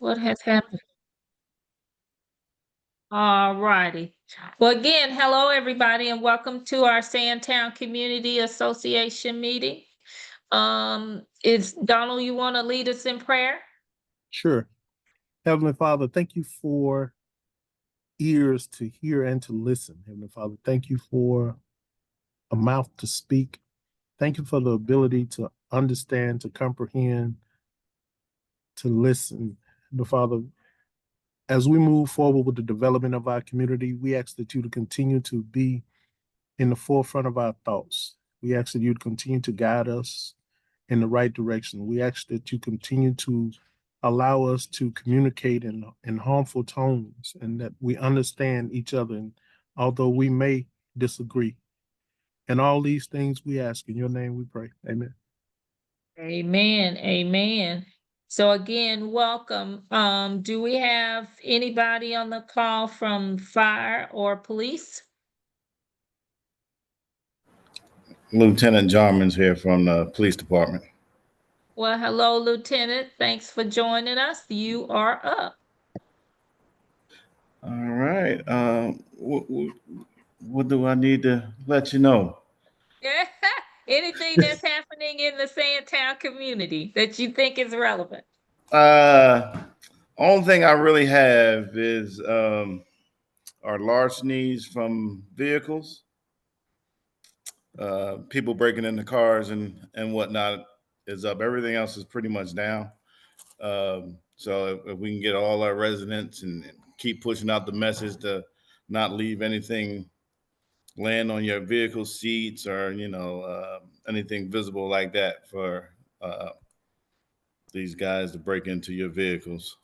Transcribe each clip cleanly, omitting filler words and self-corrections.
What has happened? All righty. Well, again, hello, everybody, and welcome to our Sandtown Community Association meeting. Is Donald, you want to lead us in prayer? Sure. Heavenly Father, thank you for ears to hear and to listen. Heavenly Father, thank you for a mouth to speak. Thank you for the ability to understand, to comprehend, to listen. Heavenly Father, as we move forward with the development of our community, we ask that you to continue to be in the forefront of our thoughts. We ask that you to continue to guide us in the right direction. We ask that you continue to allow us to communicate in harmful tones and that we understand each other, and although we may disagree. And all these things we ask in your name we pray. Amen. Amen. Amen. So again, welcome. Do we have anybody on the call from fire or police? Lieutenant Jarman's here from the police department. Well, hello, Lieutenant. Thanks for joining us. You are up. All right. What do I need to let you know? Anything that's happening in the Sandtown community that you think is relevant? Only thing I really have is our larcenies from vehicles, people breaking into cars and whatnot is up. Everything else is pretty much down. So if we can get all our residents and keep pushing out the message to not leave anything land on your vehicle seats or anything visible like that for these guys to break into your vehicles.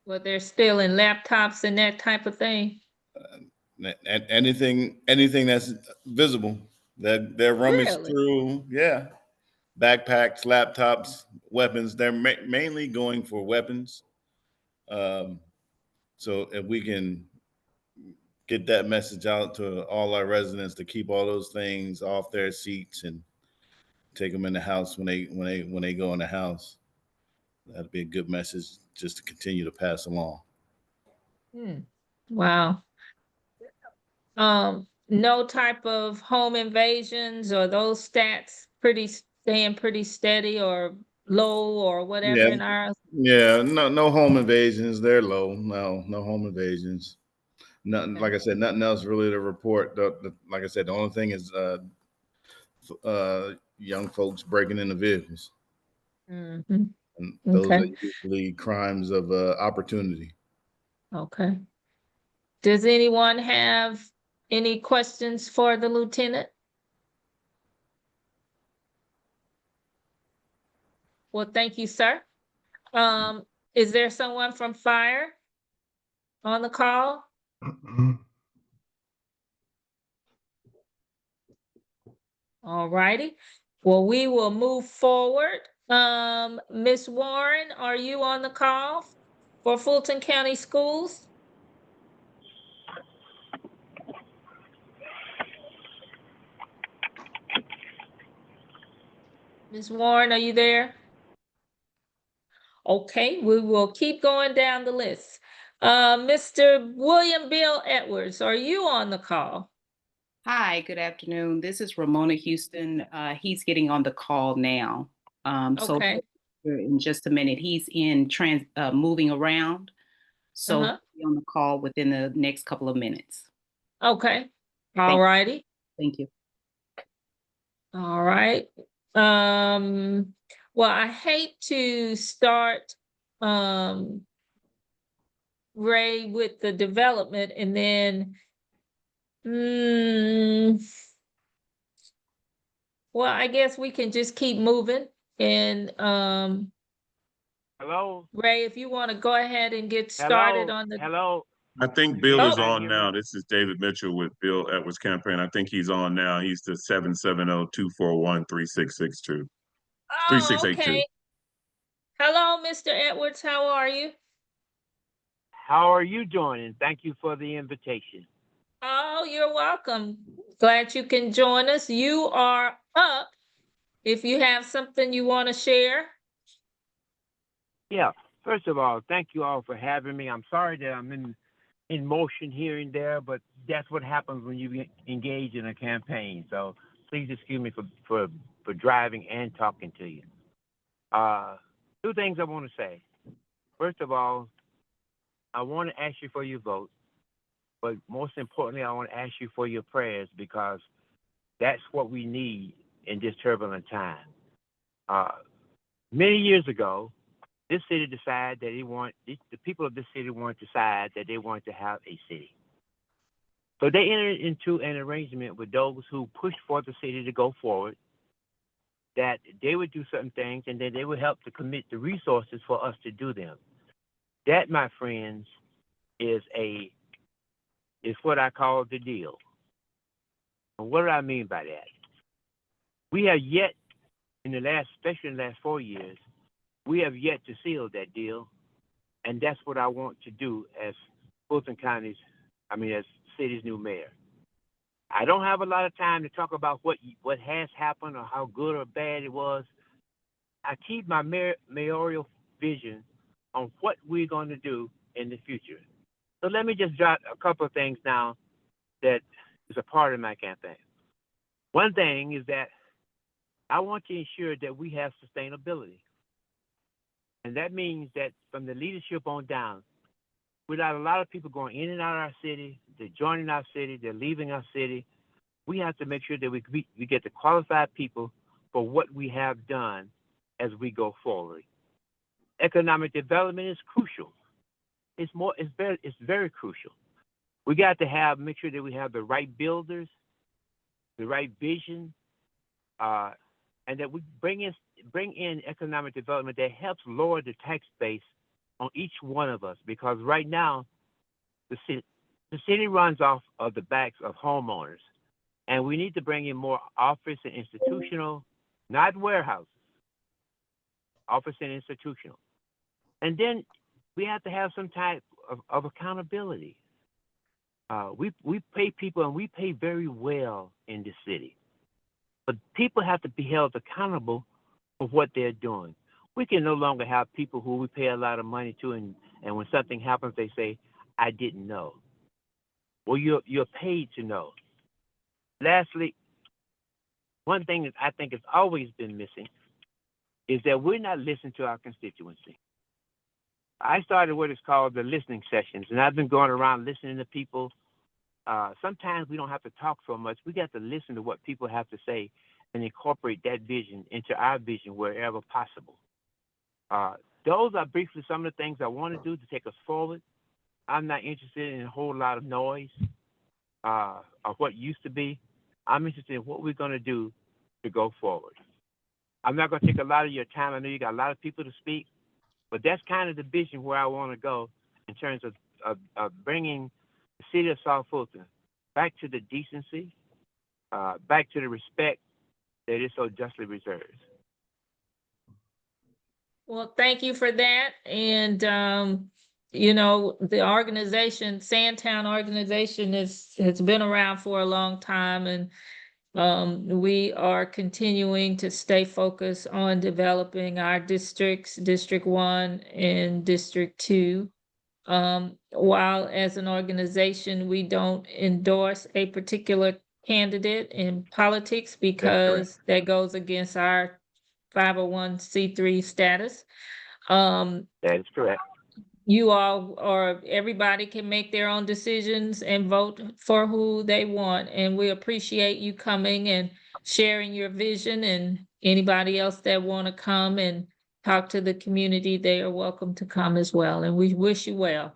Well, they're stealing laptops and that type of thing. Anything that's visible that they're rummaged Really? through. Yeah, backpacks, laptops, weapons. They're mainly going for weapons. So if we can get that message out to all our residents to keep all those things off their seats and take them in the house when they go in the house, that'd be a good message just to continue to pass along. Wow. No type of home invasions or those stats staying pretty steady or low or whatever in ours? Yeah, no home invasions. They're low. No home invasions. Nothing. Okay. Like I said, nothing else really to report. Like I said, the only thing is young folks breaking into vehicles, Mhm. and those are Okay. usually crimes of opportunity. Okay. Does anyone have any questions for the lieutenant? Well, thank you, sir. Is there someone from fire on the call? All righty. Well, we will move forward. Ms. Warren, are you on the call for Fulton County Schools? Ms. Warren, are you there? Okay, we will keep going down the list. Mr. William Bill Edwards, are you on the call? Hi, good afternoon. This is Ramona Houston. He's getting on the call now. So Okay. in just a minute, he's in moving around. So he'll be on the call within the next couple of minutes. Okay. All righty. Thank you. All right. Well, I hate to start Ray with the development and then well, I guess we can just keep moving and Hello? Ray, if you want to go ahead and get started on the Hello? I think Bill is on hear now. me? This is David Mitchell with Bill Edwards Campaign. I think he's on now. He's the 770-241-3662. Oh, 3682. okay. Hello, Mr. Edwards. How are you? How are you doing? And thank you for the invitation. Oh, you're welcome. Glad you can join us. You are up if you have something you want to share. Yeah. First of all, thank you all for having me. I'm sorry that I'm in motion here and there, but that's what happens when you engage in a campaign. So please excuse me for driving and talking to you. Two things I want to say. First of all, I want to ask you for your vote, but most importantly, I want to ask you for your prayers because that's what we need in this turbulent time. Many years ago, this city decided that the people of this city wanted to decide that they wanted to have a city. So they entered into an arrangement with those who pushed for the city to go forward, that they would do certain things and then they would help to commit the resources for us to do them. That, my friends, is what I call the deal. And what do I mean by that? We have yet, especially in the last 4 years, we have yet to seal that deal, and that's what I want to do as as city's new mayor. I don't have a lot of time to talk about what has happened or how good or bad it was. I keep my mayoral vision on what we're going to do in the future. So let me just jot a couple of things down that is a part of my campaign. One thing is that I want to ensure that we have sustainability. And that means that from the leadership on down, without a lot of people going in and out of our city, they're joining our city, they're leaving our city, we have to make sure that we get the qualified people for what we have done as we go forward. Economic development is crucial. It's very crucial. We got to make sure that we have the right builders, the right vision, and that we bring in economic development that helps lower the tax base on each one of us. Because right now, the city runs off of the backs of homeowners, and we need to bring in more office and institutional, not warehouses, office and institutional. And then we have to have some type of accountability. We pay people, and we pay very well in this city. But people have to be held accountable for what they're doing. We can no longer have people who we pay a lot of money to, and when something happens, they say, I didn't know. Well, you're paid to know. Lastly, one thing that I think has always been missing is that we're not listening to our constituency. I started what is called the listening sessions, and I've been going around listening to people. Sometimes we don't have to talk so much. We got to listen to what people have to say and incorporate that vision into our vision wherever possible. Those are briefly some of the things I want to do to take us forward. I'm not interested in a whole lot of noise of what used to be. I'm interested in what we're going to do to go forward. I'm not going to take a lot of your time. I know you got a lot of people to speak, but that's kind of the vision where I want to go in terms of bringing the city of South Fulton back to the decency, back to the respect that is so justly reserved. Well, thank you for that. And, the organization, Sandtown organization has been around for a long time, and we are continuing to stay focused on developing our districts, District 1 and District 2. While as an organization, we don't endorse a particular candidate in politics because that goes against our 501c3 status. That is correct. You all, or everybody, can make their own decisions and vote for who they want. And we appreciate you coming and sharing your vision, and anybody else that want to come and talk to the community, they are welcome to come as well. And we wish you well.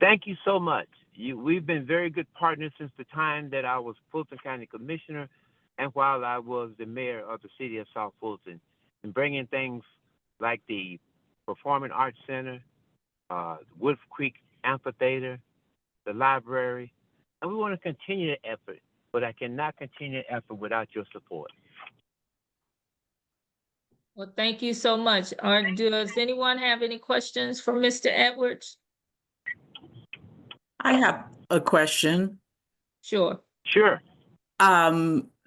Thank you so much. We've been very good partners since the time that I was Fulton County Commissioner and while I was the mayor of the city of South Fulton, and bringing things like the Performing Arts Center, Wood Creek Amphitheater, the library, and we want to continue the effort, but I cannot continue the effort without your support. Well, thank you so much. Does anyone have any questions for Mr. Edwards? I have a question. Sure. Sure.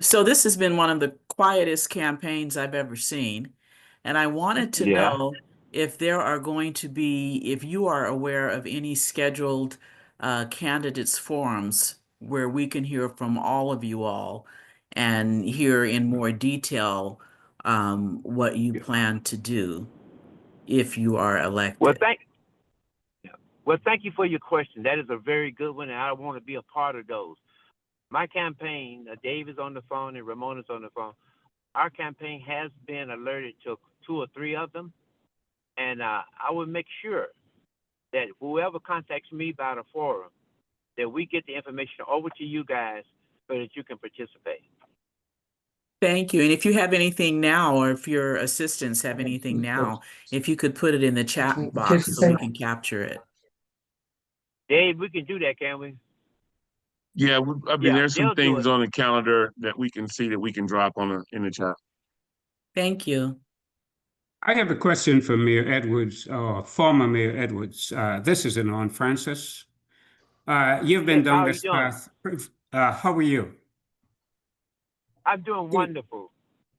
So this has been one of the quietest campaigns I've ever seen. And I wanted to know if there are going to be, if you are aware of any scheduled candidates forums where we can hear from all of you all and hear in more detail what you plan to do if you are Well, elected. thank you for your question. That is a very good one, and I want to be a part of those. My campaign, Dave is on the phone and Ramona's on the phone. Our campaign has been alerted to 2 or 3 of them, and I will make sure that whoever contacts me about a forum, that we get the information over to you guys so that you can participate. Thank you. And if you have anything now, or if your assistants have anything now, if you could put it in the chat box so we can capture it. Dave, we can do that, can we? Yeah, I mean, Yeah, there's some they'll do things it. on the calendar that we can see that we can drop in the chat. Thank you. I have a question for Mayor Edwards, former Mayor Edwards. This is Anon Francis. You've been Yes, how down are you this doing? path. How are you? I'm doing wonderful.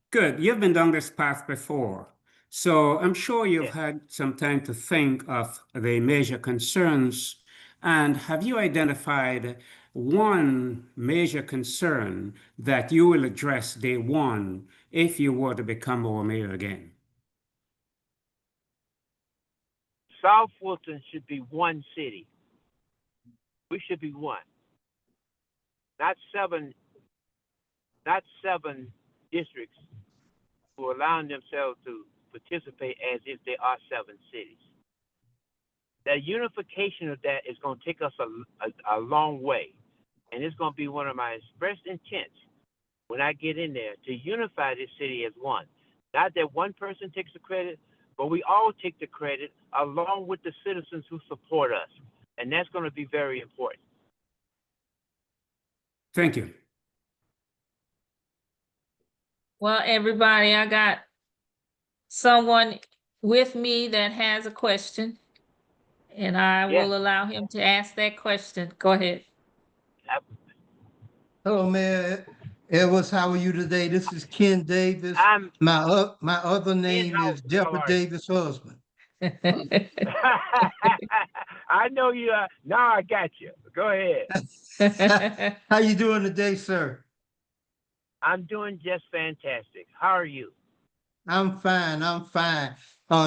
Good. You've been down this path before. So I'm sure you've Yes. had some time to think of the major concerns. And have you identified one major concern that you will address day one if you were to become our mayor again? South Fulton should be one city. We should be one. Not seven districts who are allowing themselves to participate as if they are 7 cities. That unification of that is going to take us a long way. And it's going to be one of my expressed intents when I get in there to unify this city as one. Not that one person takes the credit, but we all take the credit along with the citizens who support us. And that's going to be very important. Thank you. Well, everybody, I got someone with me that has a question, and I Yes. will allow him to ask that question. Go ahead. Hello, Mayor Edwards. How are you today? This is Ken Davis. I'm My other name in-house. is How Deborah are you? Davis' husband. I know you are. Now I got you. Go ahead. How you doing today, sir? I'm doing just fantastic. How are you? I'm fine. I'm fine.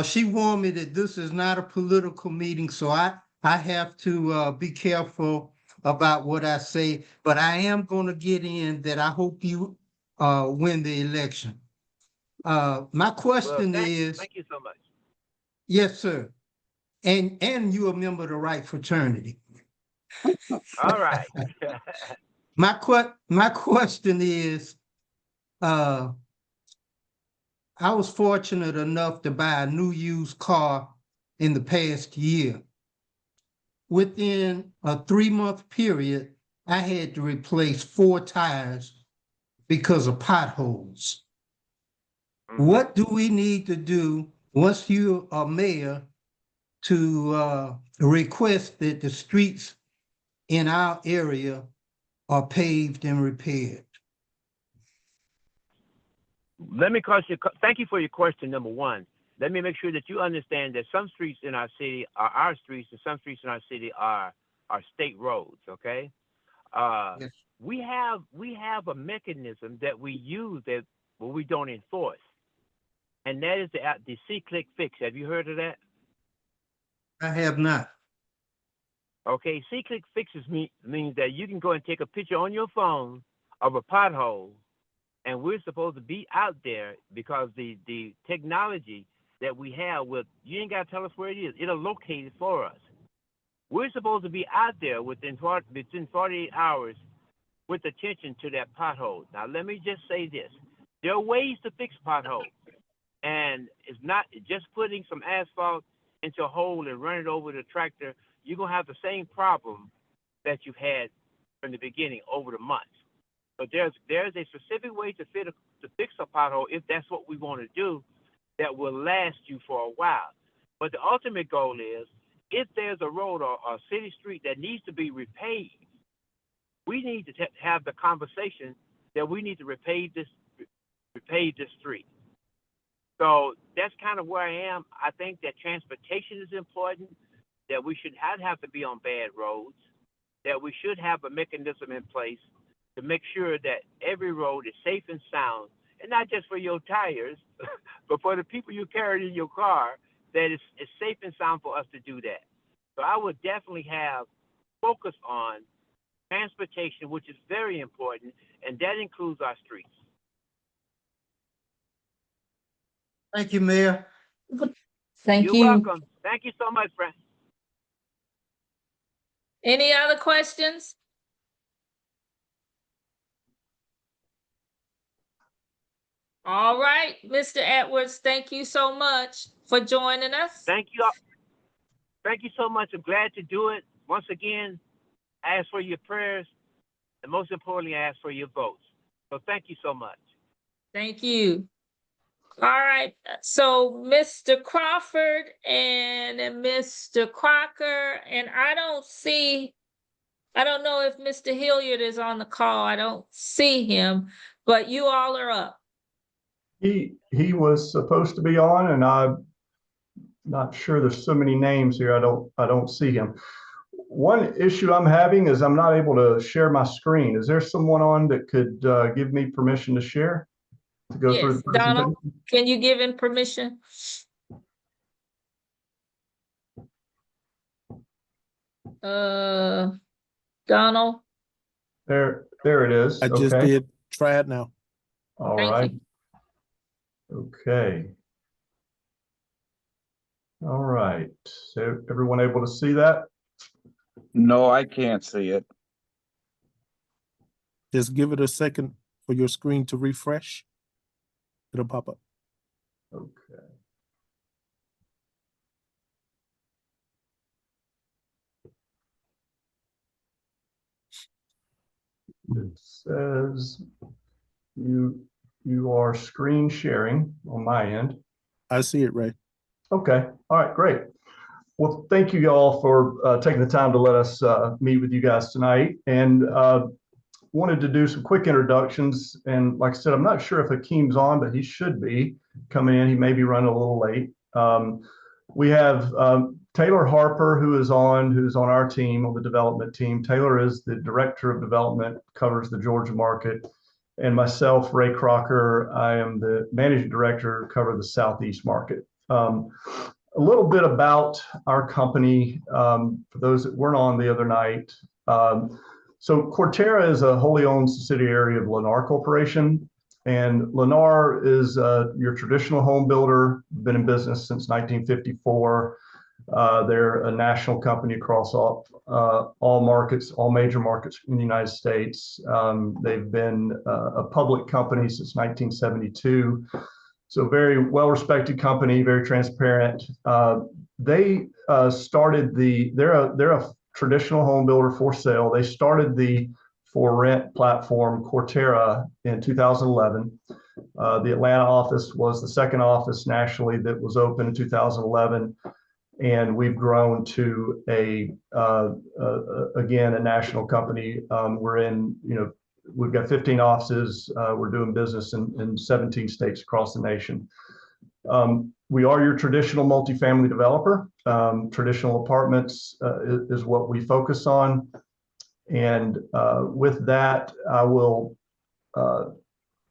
She warned me that this is not a political meeting, so I have to be careful about what I say. But I am going to get in that I hope you win the election. My Well, question is, thank you so much. yes, sir. And you're a member of the right fraternity. All right. My question is, I was fortunate enough to buy a new used car in the past year. Within a 3-month period, I had to replace 4 tires because of potholes. What do we need to do once you are mayor to request that the streets in our area are paved and repaired? Thank you for your question, number one. Let me make sure that you understand that some streets in our city are our streets and some streets in our city are state roads, okay? Yes. We have a mechanism that we use that we don't enforce. And that is the C-Click Fix. Have you heard of that? I have not. Okay, C-Click Fixes means that you can go and take a picture on your phone of a pothole, and we're supposed to be out there because the technology that we have you ain't got to tell us where it is. It'll locate it for us. We're supposed to be out there within 48 hours with attention to that pothole. Now, let me just say this. There are ways to fix potholes, and it's not just putting some asphalt into a hole and run it over the tractor. You're going to have the same problem that you've had from the beginning over the months. But there's a specific way to fix a pothole if that's what we want to do that will last you for a while. But the ultimate goal is if there's a road or a city street that needs to be repaved, we need to have the conversation that we need to repave this street. So that's kind of where I am. I think that transportation is important, that we should not have to be on bad roads, that we should have a mechanism in place to make sure that every road is safe and sound, and not just for your tires, but for the people you carry in your car, that it's safe and sound for us to do that. So I would definitely have focus on transportation, which is very important, and that includes our streets. Thank you, Mayor. Thank You're you. welcome. Thank you so much, friend. Any other questions? All right, Mr. Edwards, thank you so much for joining us. Thank you. Thank you so much. I'm glad to do it. Once again, I ask for your prayers, and most importantly, I ask for your votes. So thank you so much. Thank you. All right, so Mr. Crawford and Mr. Crocker, and I don't know if Mr. Hilliard is on the call. I don't see him, but you all are up. He was supposed to be on, and I'm not sure. There's so many names here. I don't see him. One issue I'm having is I'm not able to share my screen. Is there someone on that could give me permission to share to go through Yes, the Donald, presentation? can you give him permission? Donald, There it is. I just Okay. did. Try it now. All thank right. you. Okay. All right. So everyone able to see that? No, I can't see it. Just give it a second for your screen to refresh. It'll pop up. Okay. It says you are screen sharing on my end. I see it, Ray. Okay. All right, great. Well, thank you all for taking the time to let us meet with you guys tonight. And wanted to do some quick introductions. And like I said, I'm not sure if Hakeem's on, but he should be coming in. He may be running a little late. We have Taylor Harper, who's on our team, on the development team. Taylor is the director of development, covers the Georgia market. And myself, Ray Crocker, I am the managing director, cover the Southeast market. A little bit about our company, for those that weren't on the other night. So Cortera is a wholly owned subsidiary of Lennar Corporation. And Lennar is your traditional home builder, been in business since 1954. They're a national company across all markets, all major markets in the United States. They've been a public company since 1972. So very well-respected company, very transparent. They started they're a traditional home builder for sale. They started the for rent platform Cortera in 2011. The Atlanta office was the second office nationally that was open in 2011. And we've grown to again, a national company. We're in, we've got 15 offices. We're doing business in 17 states across the nation. We are your traditional multifamily developer. Traditional apartments is what we focus on. And with that, I will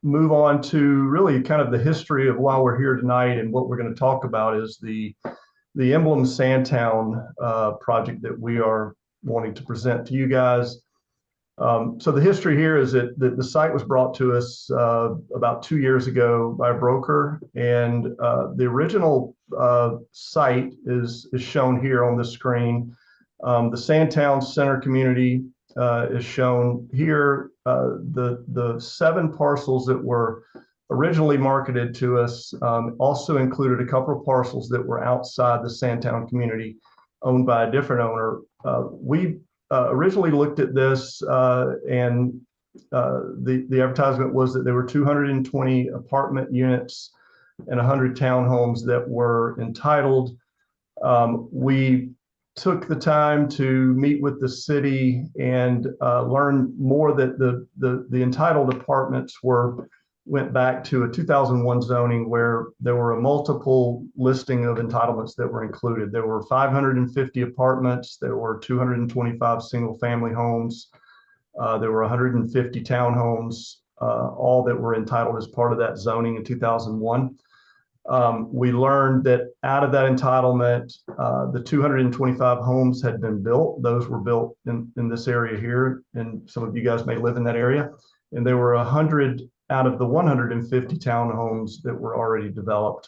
move on to really kind of the history of why we're here tonight. And what we're going to talk about is the Emblem Sandtown project that we are wanting to present to you guys. So the history here is that the site was brought to us about 2 years ago by a broker, and the original site is shown here on the screen. The Sandtown Center community is shown here. The 7 parcels that were originally marketed to us also included a couple of parcels that were outside the Sandtown community, owned by a different owner. We originally looked at this and the advertisement was that there were 220 apartment units and 100 townhomes that were entitled. We took the time to meet with the city and learn more that the entitled apartments were went back to a 2001 zoning where there were a multiple listing of entitlements that were included. There were 550 apartments, there were 225 single family homes, there were 150 townhomes, all that were entitled as part of that zoning in 2001. We learned that out of that entitlement, the 225 homes had been built. Those were built in this area here, and some of you guys may live in that area. And there were 100 out of the 150 townhomes that were already developed.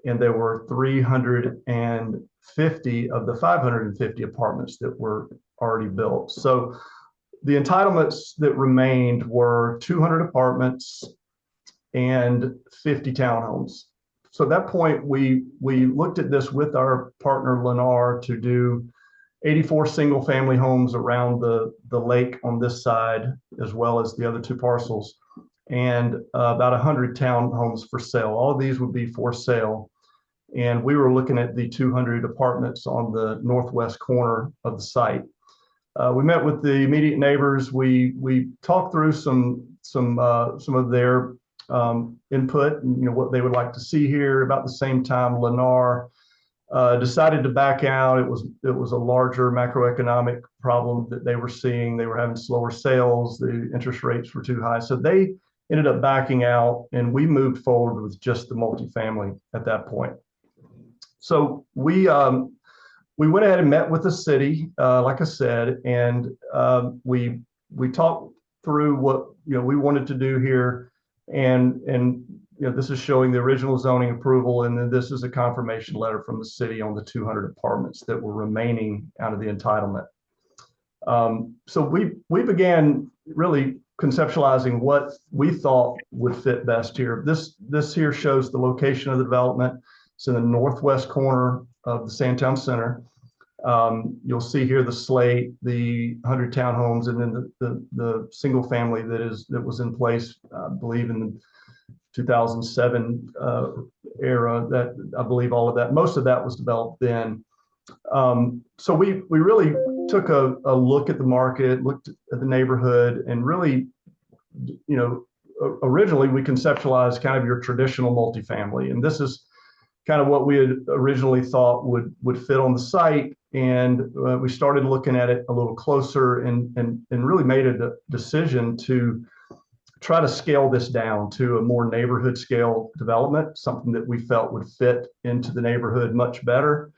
And there were 350 of the 550 apartments that were already built. So the entitlements that remained were 200 apartments and 50 townhomes. So at that point, we looked at this with our partner Lennar to do 84 single family homes around the lake on this side, as well as the other two parcels, and about 100 townhomes for sale. All of these would be for sale. And we were looking at the 200 apartments on the northwest corner of the site. We met with the immediate neighbors. We talked through some of their input and what they would like to see here. About the same time, Lennar decided to back out. It was a larger macroeconomic problem that they were seeing. They were having slower sales. The interest rates were too high, so they ended up backing out, and we moved forward with just the multifamily at that point. So we went ahead and met with the city, like I said, and we talked through what we wanted to do here, and this is showing the original zoning approval, and then this is a confirmation letter from the city on the 200 apartments that were remaining out of the entitlement. So we began really conceptualizing what we thought would fit best here. This here shows the location of the development. It's in the northwest corner of the Sandtown Center. You'll see here the slate, the 100 townhomes, and then the single family that was in place, I believe in the 2007 era. That I believe all of that, most of that was developed then. So we really took a look at the market, looked at the neighborhood, and really, originally we conceptualized kind of your traditional multifamily, and this is kind of what we had originally thought would fit on the site. And we started looking at it a little closer and really made a decision to try to scale this down to a more neighborhood scale development, something that we felt would fit into the neighborhood much better.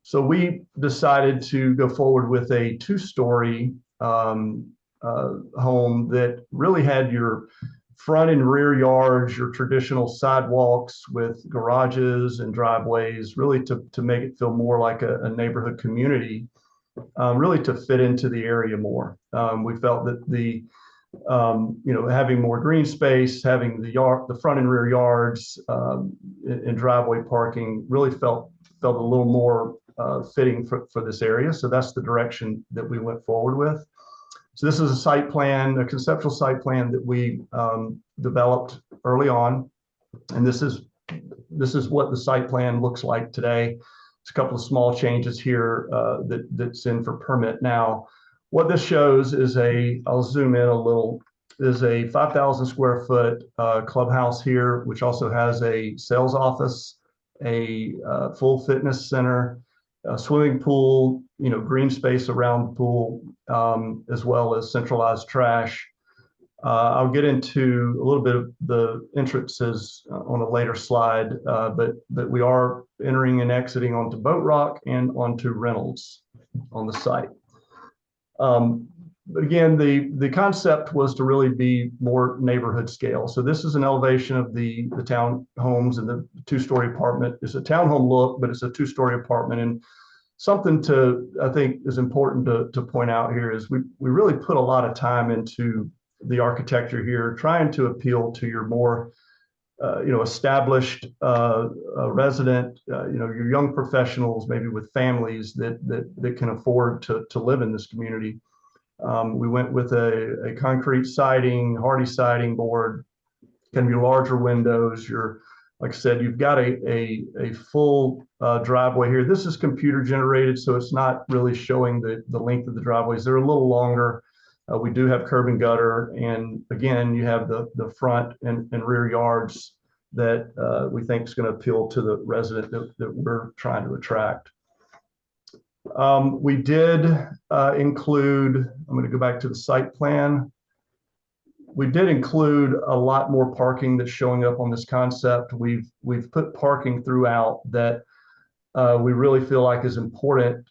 So we decided to go forward with a 2-story home that really had your front and rear yards, your traditional sidewalks with garages and driveways, really to make it feel more like a neighborhood community, really to fit into the area more. We felt that having more green space, having the front and rear yards and driveway parking really felt a little more fitting for this area. So that's the direction that we went forward with. So this is a site plan, a conceptual site plan that we developed early on, and this is what the site plan looks like today. It's a couple of small changes here that's in for permit now. What this shows is I'll zoom in a little, is a 5,000 square foot clubhouse here, which also has a sales office, a full fitness center, a swimming pool, green space around the pool, as well as centralized trash. I'll get into a little bit of the entrances on a later slide, but we are entering and exiting onto Boat Rock and onto Reynolds on the site. But again, the concept was to really be more neighborhood scale. So this is an elevation of the townhomes and the 2-story apartment. It's a townhome look, but it's a 2-story apartment. And something I think is important to point out here is we really put a lot of time into the architecture here, trying to appeal to your more established resident, your young professionals, maybe with families that can afford to live in this community. We went with a concrete siding, hardy siding board, can be larger windows. Like I said, you've got a full driveway here. This is computer generated, so it's not really showing the length of the driveways. They're a little longer We do have curb and gutter, and again, you have the front and rear yards that we think is going to appeal to the resident that we're trying to attract. We did include, I'm going to go back to the site plan. We did include a lot more parking that's showing up on this concept. We've put parking throughout that we really feel like is important,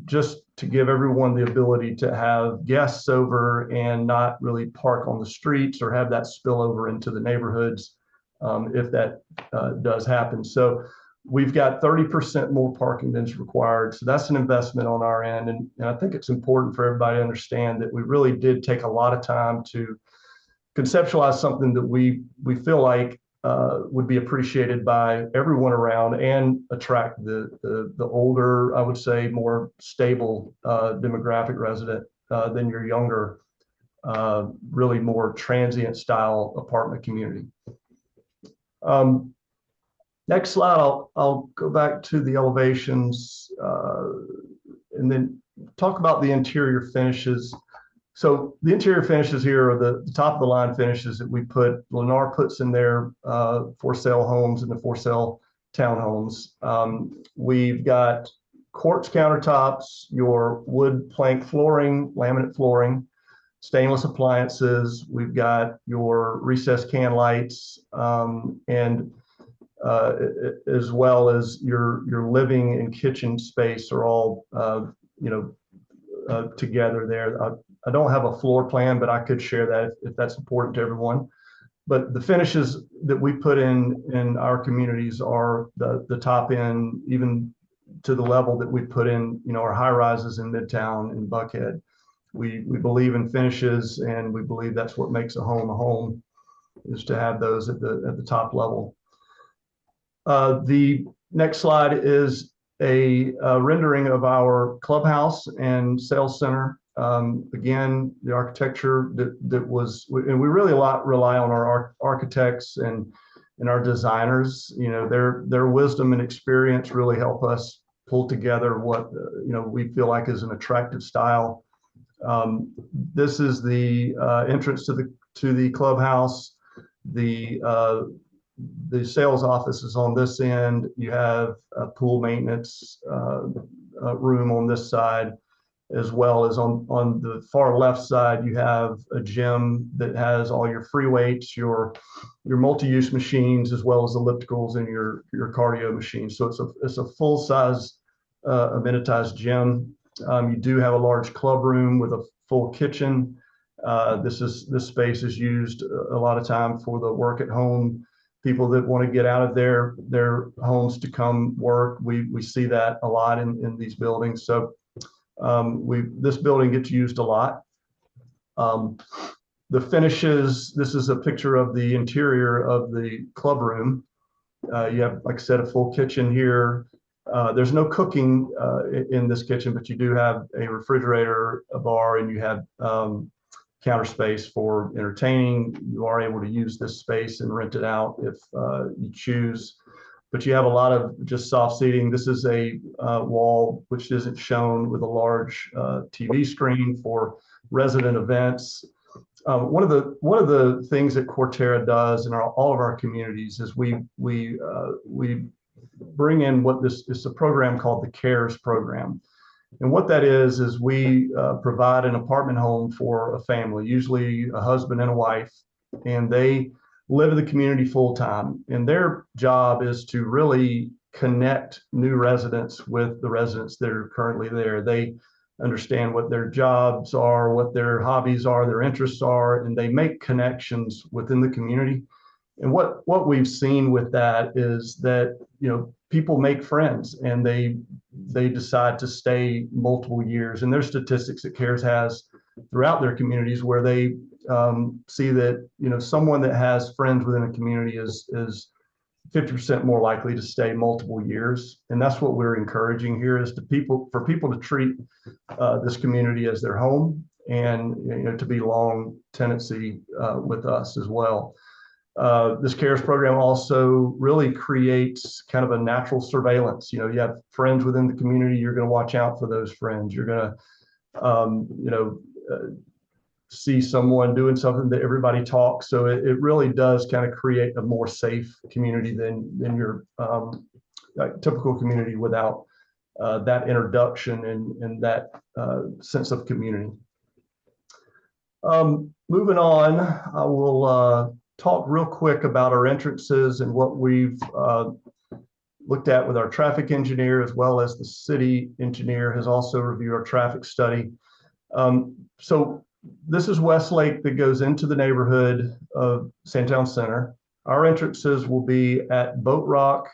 just to give everyone the ability to have guests over and not really park on the streets or have that spill over into the neighborhoods, if that does happen. So we've got 30% more parking than is required. So that's an investment on our end. And I think it's important for everybody to understand that we really did take a lot of time to conceptualize something that we feel like would be appreciated by everyone around and attract the older, I would say, more stable demographic resident than your younger, really more transient style apartment community. Next slide, I'll go back to the elevations and then talk about the interior finishes. So the interior finishes here are the top of the line finishes that Lennar puts in their for sale homes and the for sale townhomes. We've got quartz countertops, your wood plank flooring, laminate flooring, stainless appliances. We've got your recessed can lights, and as well as your living and kitchen space are all together there. I don't have a floor plan, but I could share that if that's important to everyone. But the finishes that we put in our communities are the top end, even to the level that we put in, our high rises in Midtown and Buckhead. We believe in finishes, and we believe that's what makes a home, is to have those at the top level. The next slide is a rendering of our clubhouse and sales center. Again, the architecture that was, and we really rely on our architects and our designers. Their wisdom and experience really help us pull together what we feel like is an attractive style. This is the entrance to the clubhouse. The sales office is on this end. You have a pool maintenance room on this side, as well as on the far left side, you have a gym that has all your free weights, your multi-use machines, as well as ellipticals and your cardio machines. So it's a full-size amenitized gym. You do have a large club room with a full kitchen. This space is used a lot of time for the work at home people that want to get out of their homes to come work. We see that a lot in these buildings. So this building gets used a lot. The finishes, this is a picture of the interior of the club room. You have, like I said, a full kitchen here. There's no cooking in this kitchen, but you do have a refrigerator, a bar, and you have counter space for entertaining. You are able to use this space and rent it out if you choose. But you have a lot of just soft seating. This is a wall which isn't shown, with a large TV screen for resident events. One of the things that Cortera does in all of our communities is we bring in what is a program called the CARES program. And what that is we provide an apartment home for a family, usually a husband and a wife, and they live in the community full time. And their job is to really connect new residents with the residents that are currently there. They understand what their jobs are, what their hobbies are, their interests are, and they make connections within the community. And what we've seen with that is that, people make friends and they decide to stay multiple years. And there's statistics that CARES has throughout their communities where they see that, someone that has friends within a community is 50% more likely to stay multiple years. And that's what we're encouraging here, is for people to treat this community as their home, and to be long tenancy with us as well. This CARES program also really creates kind of a natural surveillance. You have friends within the community, you're going to watch out for those friends. You're going to see someone doing something that everybody talks. So it really does kind of create a more safe community than your like typical community without that introduction and that sense of community. Moving on, I will talk real quick about our entrances and what we've looked at with our traffic engineer, as well as the city engineer has also reviewed our traffic study. So this is Westlake that goes into the neighborhood of Sandtown Center. Our entrances will be at Boat Rock,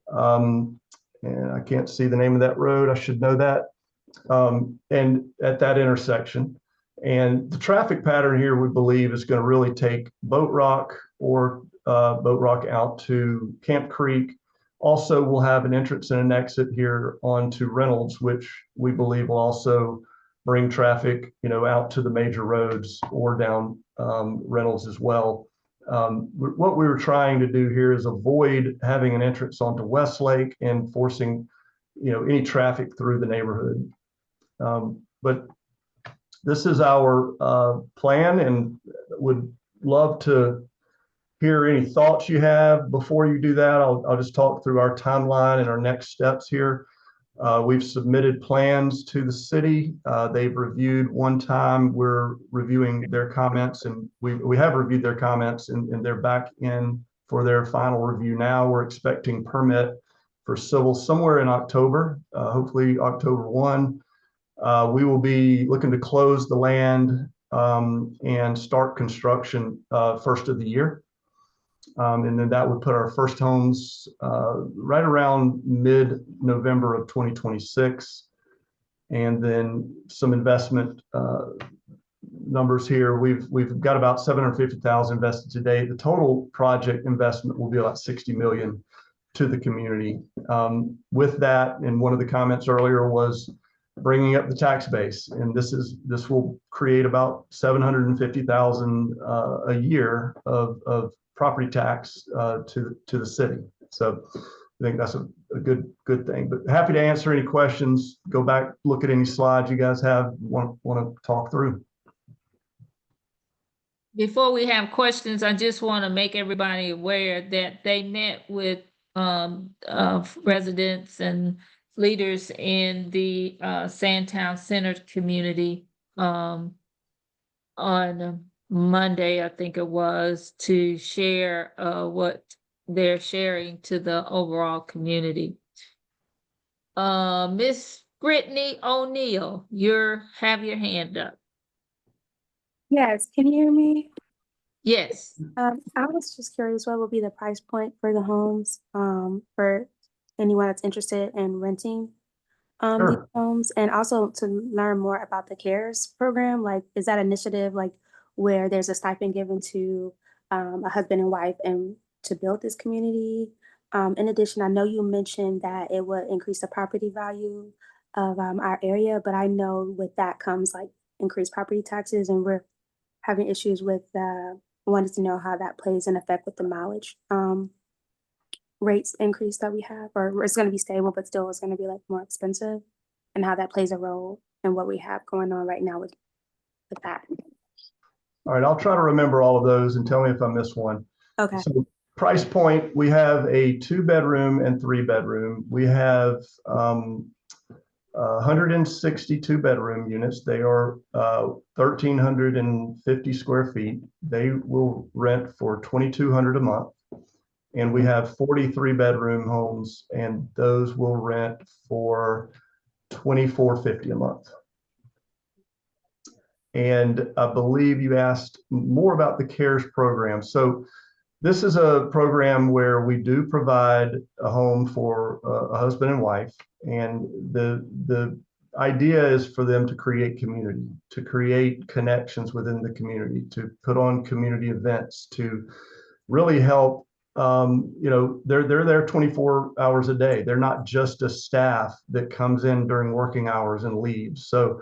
and I can't see the name of that road. I should know that. And at that intersection. And the traffic pattern here, we believe, is going to really take Boat Rock out to Camp Creek. Also, we'll have an entrance and an exit here onto Reynolds, which we believe will also bring traffic, out to the major roads or down Reynolds as well. What we were trying to do here is avoid having an entrance onto Westlake and forcing, any traffic through the neighborhood. But this is our plan, and would love to hear any thoughts you have. Before you do that, I'll just talk through our timeline and our next steps here. We've submitted plans to the city. They've reviewed one time. We're reviewing their comments, and we have reviewed their comments, and they're back in for their final review now. We're expecting permit for civil somewhere in October, hopefully October 1. We will be looking to close the land and start construction first of the year. And then that would put our first homes right around mid-November of 2026. And then some investment numbers here. We've got about $750,000 invested today. The total project investment will be about $60 million to the community. With that, and one of the comments earlier was bringing up the tax base, and this will create about $750,000 a year of property tax to the city. So I think that's a good thing. But happy to answer any questions. Go back, look at any slides you guys have want to talk through. Before we have questions, I just want to make everybody aware that they met with residents and leaders in the Sandtown Center community on Monday, I think it was, to share what they're sharing to the overall community. Miss Brittany O'Neill, have your hand up. Yes, can you hear me? Yes. I was just curious, what would be the price point for the homes for anyone that's interested in renting these homes, and also to learn more about the CARES program? Like, is that initiative like where there's a stipend given to a husband and wife and to build this community? In addition, I know you mentioned that it would increase the property value of our area, but I know with that comes like increased property taxes, and we're having issues with wanted to know how that plays in effect with the mileage rates increase that we have, or it's going to be stable, but still it's going to be like more expensive, and how that plays a role in what we have going on right now with that. All right, I'll try to remember all of those and tell me if I miss one. Okay. So price point, we have a 2-bedroom and 3-bedroom. We have 162 bedroom units. They are 1,350 square feet. They will rent for $2,200 a month. And we have 43 bedroom homes, and those will rent for $2,450 a month. And I believe you asked more about the CARES program. So this is a program where we do provide a home for a husband and wife. And the idea is for them to create community, to create connections within the community, to put on community events, to really help. They're there 24 hours a day. They're not just a staff that comes in during working hours and leaves. So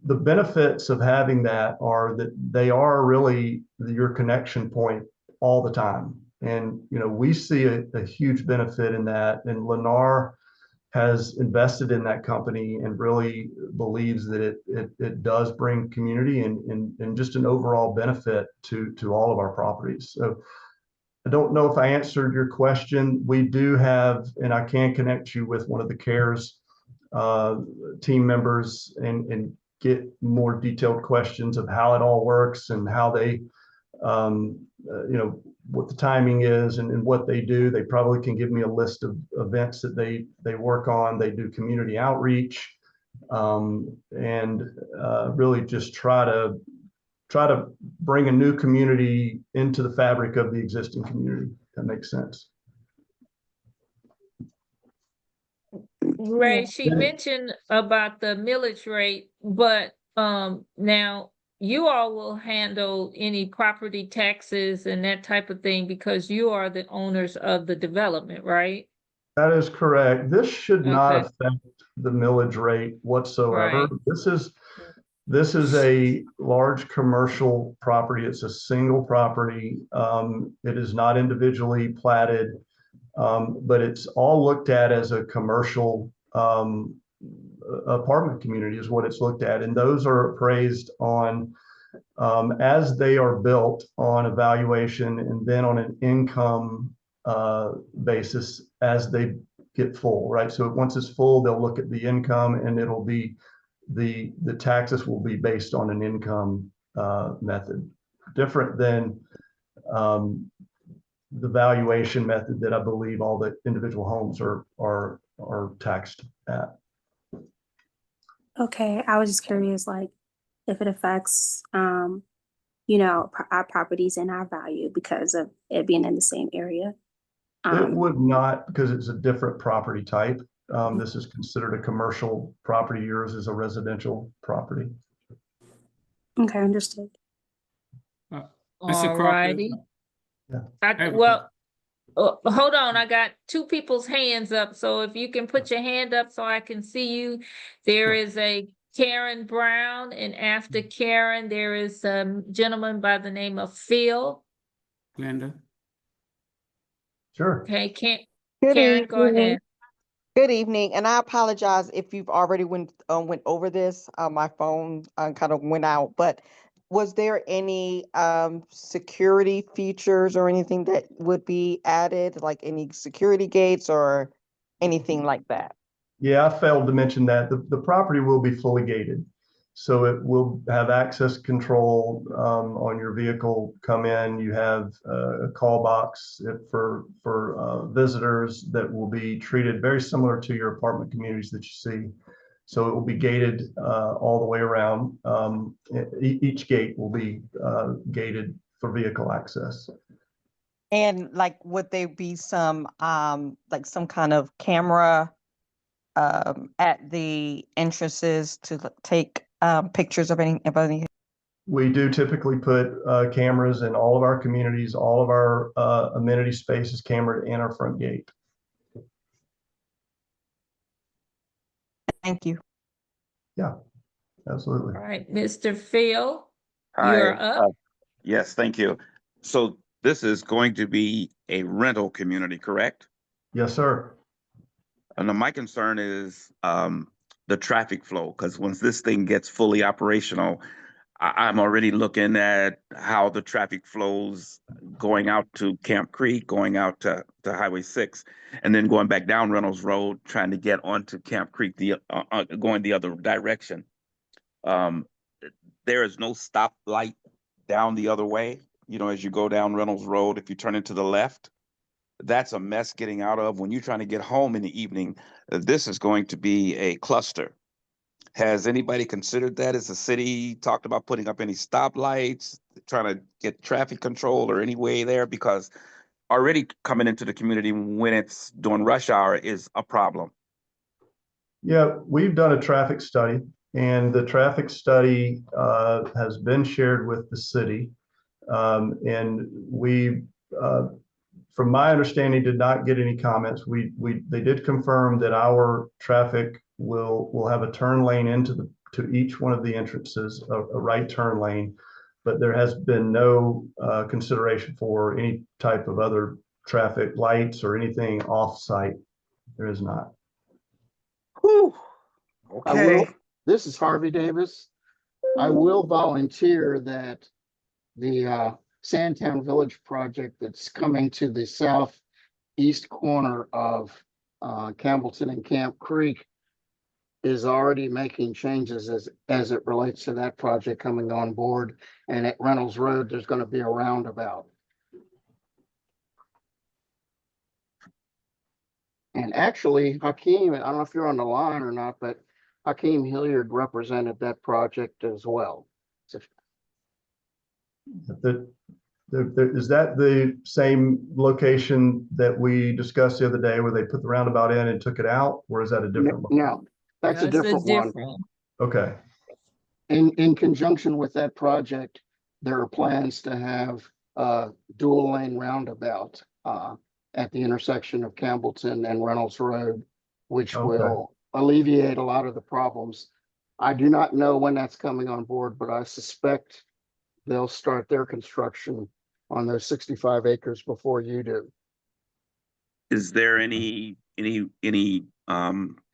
the benefits of having that are that they are really your connection point all the time. And, we see a huge benefit in that. And Lennar has invested in that company and really believes that it does bring community and just an overall benefit to all of our properties. So I don't know if I answered your question. We do have, and I can connect you with one of the CARES team members and get more detailed questions of how it all works and how they, what the timing is and what they do. They probably can give me a list of events that they work on. They do community outreach, and really just try to bring a new community into the fabric of the existing community. That makes sense. Ray, she mentioned about the millage rate, but now you all will handle any property taxes and that type of thing because you are the owners of the development, right? That is correct. This should not Okay. affect the millage rate whatsoever. Right. This is a large commercial property. It's a single property. It is not individually platted, but it's all looked at as a commercial apartment community is what it's looked at. And those are appraised on as they are built on evaluation and then on an income basis as they get full, right? So once it's full, they'll look at the income and it'll be the taxes will be based on an income method, different than the valuation method that I believe all the individual homes are taxed at. Okay, I was just curious, like, if it affects, our properties and our value because of it being in the same area. It would not, because it's a different property type. This is considered a commercial property. Yours is a residential property. Okay, understood. Mr. All Crawford, righty. Yeah. Well, hold on. I got two people's hands up. So if you can put your hand up so I can see you. There is a Karen Brown, and after Karen, there is a gentleman by the name of Phil. Glenda. Sure. Okay, Good Karen, go evening. ahead. Good evening, and I apologize if you've already went over this. My phone kind of went out, but was there any security features or anything that would be added, like any security gates or anything like that? Yeah, I failed to mention that the property will be fully gated. So it will have access control on your vehicle come in. You have a call box for visitors that will be treated very similar to your apartment communities that you see. So it will be gated all the way around. Each gate will be gated for vehicle access. And like, would there be some like some kind of camera at the entrances to take pictures of any? We do typically put cameras in all of our communities, all of our amenity spaces cambered in our front gate. Thank you. Yeah, absolutely. All right, Mr. Phil, Hi. you're up. Yes, thank you. So this is going to be a rental community, correct? Yes, sir. And my concern is the traffic flow, because once this thing gets fully operational, I'm already looking at how the traffic flows going out to Camp Creek, going out to Highway 6, and then going back down Reynolds Road, trying to get onto Camp Creek, going the other direction. There is no stoplight down the other way. You know, as you go down Reynolds Road, if you turn into the left, that's a mess getting out of. When you're trying to get home in the evening, this is going to be a cluster. Has anybody considered that? Has the city talked about putting up any stoplights, trying to get traffic control or any way there? Because already coming into the community when it's during rush hour is a problem. Yeah, we've done a traffic study, and the traffic study has been shared with the city. And we, from my understanding, did not get any comments. They did confirm that our traffic will have a turn lane to each one of the entrances, a right turn lane, but there has been no consideration for any type of other traffic lights or anything off site. There is not. Whew. Okay. This is Harvey Davis. I will volunteer that the Sandtown Village project that's coming to the southeast corner of Campbellton and Camp Creek is already making changes as it relates to that project coming on board. And at Reynolds Road, there's going to be a roundabout. And actually, Hakeem, I don't know if you're on the line or not, but Hakeem Hilliard represented that project as well. So, Is that the same location that we discussed the other day where they put the roundabout in and took it out? Or is that a different one? no, that's a different one. Okay. In conjunction with that project, there are plans to have a dual lane roundabout at the intersection of Campbellton and Reynolds Road, which will alleviate a lot of the problems. I do not know when that's coming on board, but I suspect they'll start their construction on those 65 acres before you do. Is there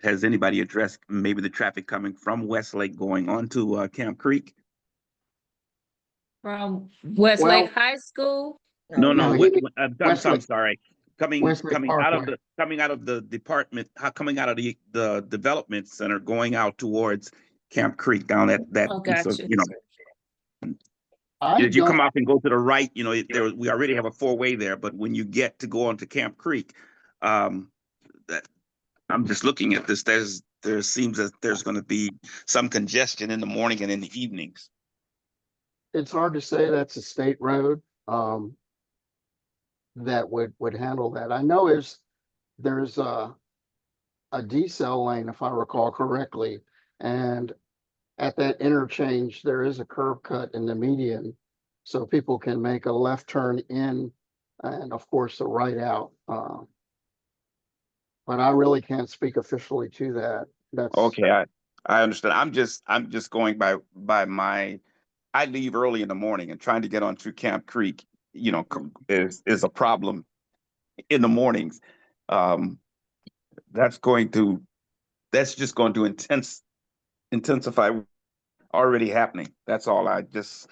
has anybody addressed maybe the traffic coming from Westlake going on to Camp Creek? From Westlake High School? No, I'm Westlake, sorry. Coming out of the department, coming out of the development center, going out towards Camp Creek down that Gotcha. If you come off and go to the right, we already have a 4-way there. But when you get to go onto Camp Creek, that I'm just looking at this. There seems that there's going to be some congestion in the morning and in the evenings. It's hard to say that's a state road that would handle that. I know there's a decel lane, if I recall correctly, and at that interchange, there is a curb cut in the median, so people can make a left turn in and of course a right out. But I really can't speak officially to that. That's okay. I understand. I'm just going by my. I leave early in the morning, and trying to get onto Camp Creek, is a problem in the mornings. That's just going to intensify already happening. That's all. I just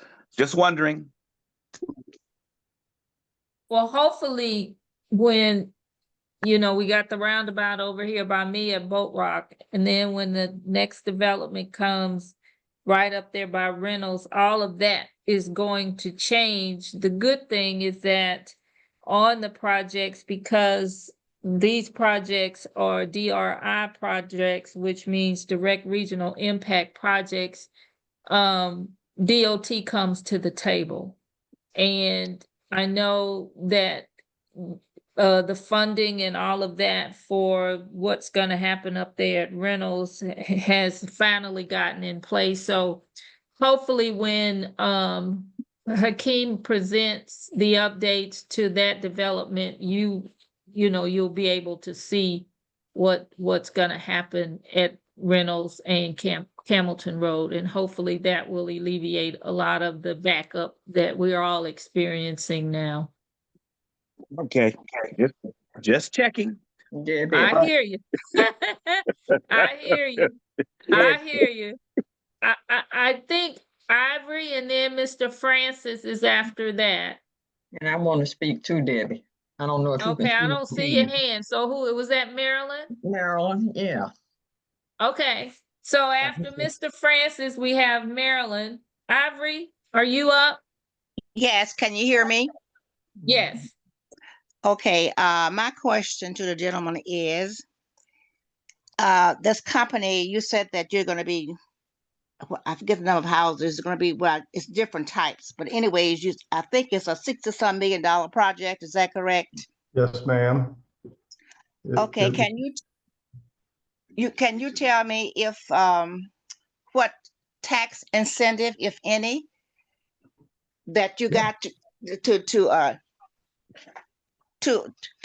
wondering. Well, hopefully when, we got the roundabout over here by me at Boat Rock, and then when the next development comes right up there by Reynolds, all of that is going to change. The good thing is that on the projects, because these projects are DRI projects, which means direct regional impact projects, DOT comes to the table. And I know that the funding and all of that for what's going to happen up there at Reynolds has finally gotten in place. So hopefully when Hakeem presents the updates to that development, you'll be able to see what's going to happen at Reynolds and Campbellton Road, and hopefully that will alleviate a lot of the backup that we're all experiencing now. Okay. Just checking. I hear you. I hear you. I hear you. I think Ivory and then Mr. Francis is after that. And I want to speak too, Debbie. I don't know if you Okay, can I don't see your hand. So who was that, Marilyn? Marilyn, yeah. Okay. So after Mr. Francis, we have Marilyn. Ivory, are you up? Yes, can you hear me? Yes. Okay, my question to the gentleman is, this company, you said that you're going to be, I forget the number of houses, it's going to be, well, it's different types, but anyways, I think it's a $60-some million project, is that correct? Yes, ma'am. Okay, can you tell me if, what tax incentive, if any, that you got to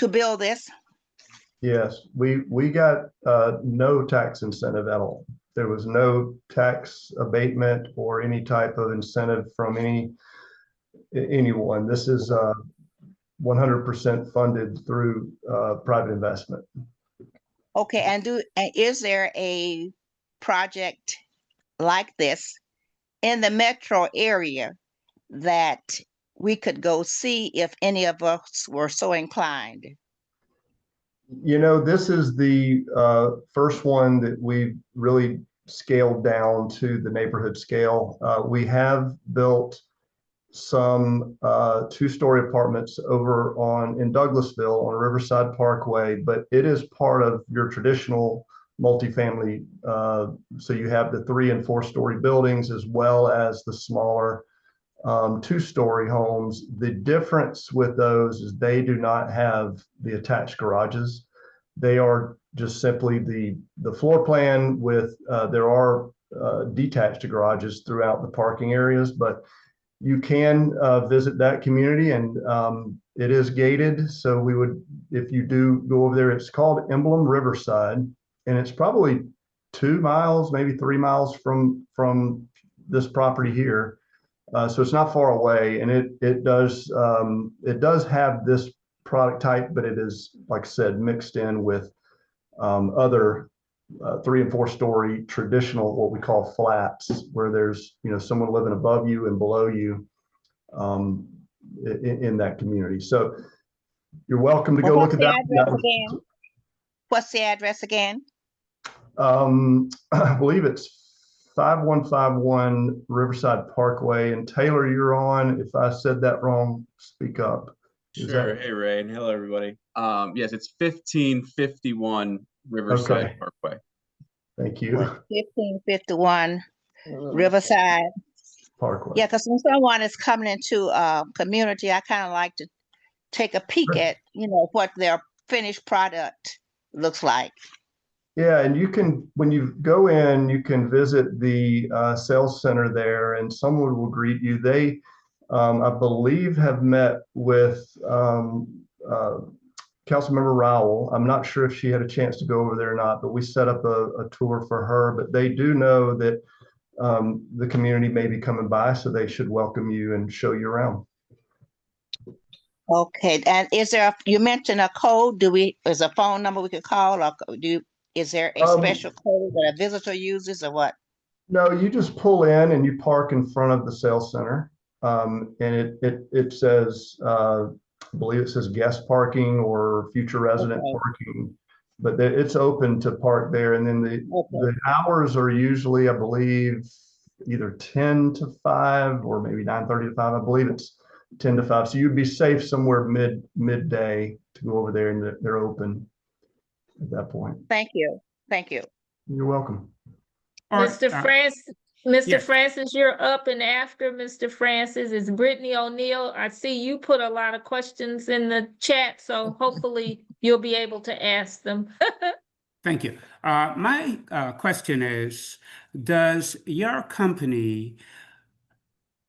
build this? Yes, we got no tax incentive at all. There was no tax abatement or any type of incentive from anyone. This is 100% funded through private investment. Okay, and is there a project like this in the metro area that we could go see if any of us were so inclined? You know, this is the first one that we've really scaled down to the neighborhood scale. We have built some two-story apartments over in Douglasville on Riverside Parkway, but it is part of your traditional multifamily. So you have the 3- and 4-story buildings as well as the smaller two-story homes. The difference with those is they do not have the attached garages. They are just simply the floor plan with there are detached garages throughout the parking areas, but you can visit that community, and it is gated. So we would, if you do go over there, it's called Emblem Riverside, and it's probably 2 miles, maybe 3 miles from this property here. So it's not far away, and it does have this product type, but it is, like I said, mixed in with other 3- and 4-story traditional, what we call flats, where there's someone living above you and below you in that community. So you're welcome to go look at that. What's the address again? I believe it's 5151 Riverside Parkway. And Taylor, you're on. If I said that wrong, speak up. Sure. Hey, Ray, and hello, everybody. Yes, it's 1551 Riverside Parkway. Thank you. 1551 Riverside Parkway. Yeah, because when someone is coming into a community, I kind of like to take a peek at, what their finished product looks like. Yeah, and you can, when you go in, you can visit the sales center there, and someone will greet you. They, I believe, have met with Councilmember Rowell. I'm not sure if she had a chance to go over there or not, but we set up a tour for her. But they do know that the community may be coming by, so they should welcome you and show you around. Okay, and you mentioned a code? Is a phone number we could call, or is there a special code that a visitor uses, or what? No, you just pull in and you park in front of the sales center. And it says, I believe it says guest parking or future resident parking, but it's open to park there. And then the hours are usually, I believe, either 10 to 5 or maybe 9:30 to 5. I believe it's 10 to 5. So you'd be safe somewhere midday to go over there, and they're open at that point. Thank you. Thank you. You're welcome. Mr. Francis, you're up and after Mr. Francis is Brittany O'Neill. I see you put a lot of questions in the chat, so hopefully you'll be able to ask them. Thank you. My question is, does your company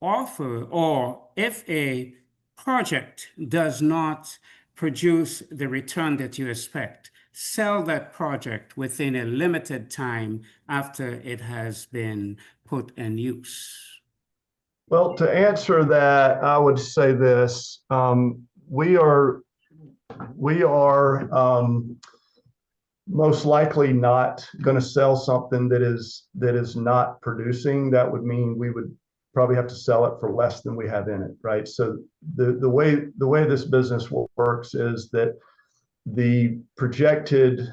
offer, or if a project does not produce the return that you expect, sell that project within a limited time after it has been put in use? Well, to answer that, I would say this: we are most likely not going to sell something that is not producing. That would mean we would probably have to sell it for less than we have in it, right? So the way this business works is that the projected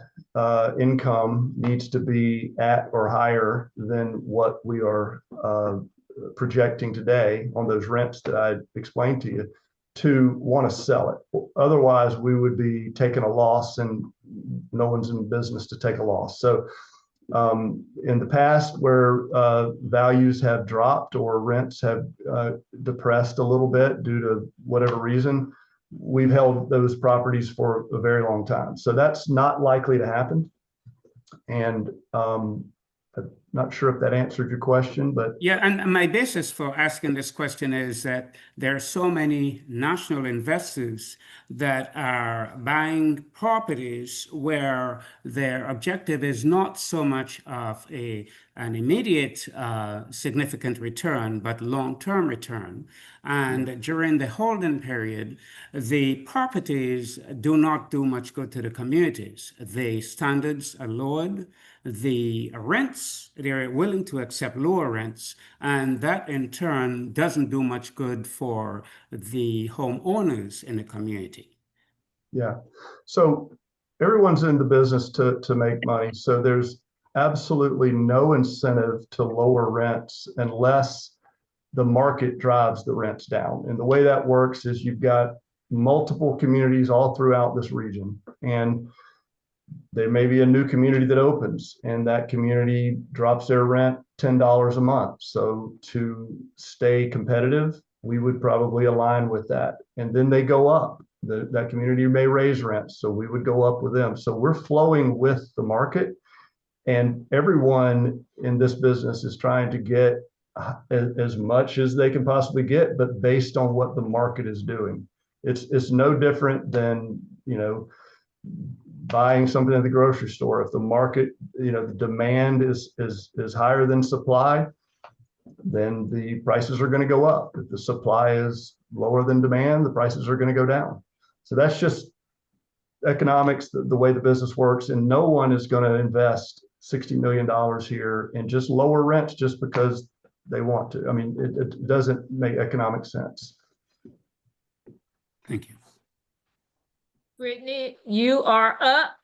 income needs to be at or higher than what we are projecting today on those rents that I explained to you, to want to sell it. Otherwise, we would be taking a loss, and no one's in business to take a loss. So in the past, where values have dropped or rents have depressed a little bit due to whatever reason, we've held those properties for a very long time. So that's not likely to happen. And Not sure if that answered your question, but Yeah, and my basis for asking this question is that there are so many national investors that are buying properties where their objective is not so much of an immediate significant return, but long-term return. And during the holding period, the properties do not do much good to the communities. The standards are lowered. The rents, they're willing to accept lower rents, and that in turn doesn't do much good for the homeowners in the community. yeah. So everyone's in the business to make money. So there's absolutely no incentive to lower rents unless the market drives the rents down. And the way that works is you've got multiple communities all throughout this region. And there may be a new community that opens and that community drops their rent $10 a month. So to stay competitive, we would probably align with that. And then they go up. That community may raise rents, so we would go up with them. So we're flowing with the market, and everyone in this business is trying to get as much as they can possibly get, but based on what the market is doing. It's no different than, buying something at the grocery store. If the market, the demand is higher than supply, then the prices are going to go up. If the supply is lower than demand, the prices are going to go down. So that's just economics, the way the business works. And no one is going to invest $60 million here and just lower rents just because they want to. I mean, it doesn't make economic sense. Thank you. Brittany, you are up.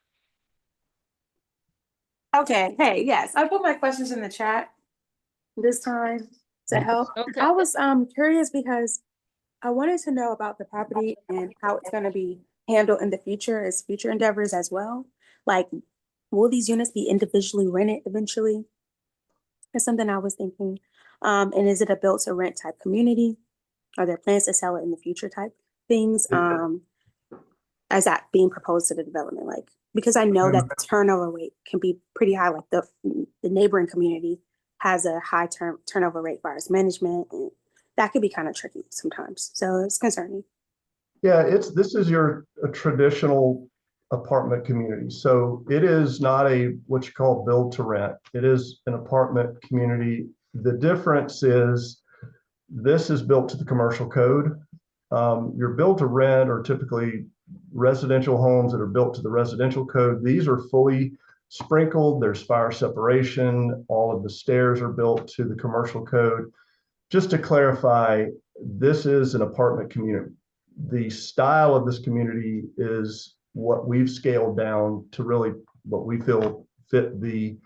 Okay, hey, yes, I put my questions in the chat this time to help. Okay. I was curious because I wanted to know about the property and how it's going to be handled in the future as future endeavors as well. Like, will these units be individually rented eventually? That's something I was thinking. And is it a built to rent type community? Are there plans to sell it in the future type things? As that being proposed to the development, like, because I know that the turnover rate can be pretty high, like the neighboring community has a high turnover rate as far as management, and that could be kind of tricky sometimes. So it's concerning. Yeah, this is a traditional apartment community. So it is not what you call build to rent. It is an apartment community. The difference is this is built to the commercial code. Your build to rent are typically residential homes that are built to the residential code. These are fully sprinkled. There's fire separation. All of the stairs are built to the commercial code. Just to clarify, this is an apartment community. The style of this community is what we've scaled down to really what we feel fit the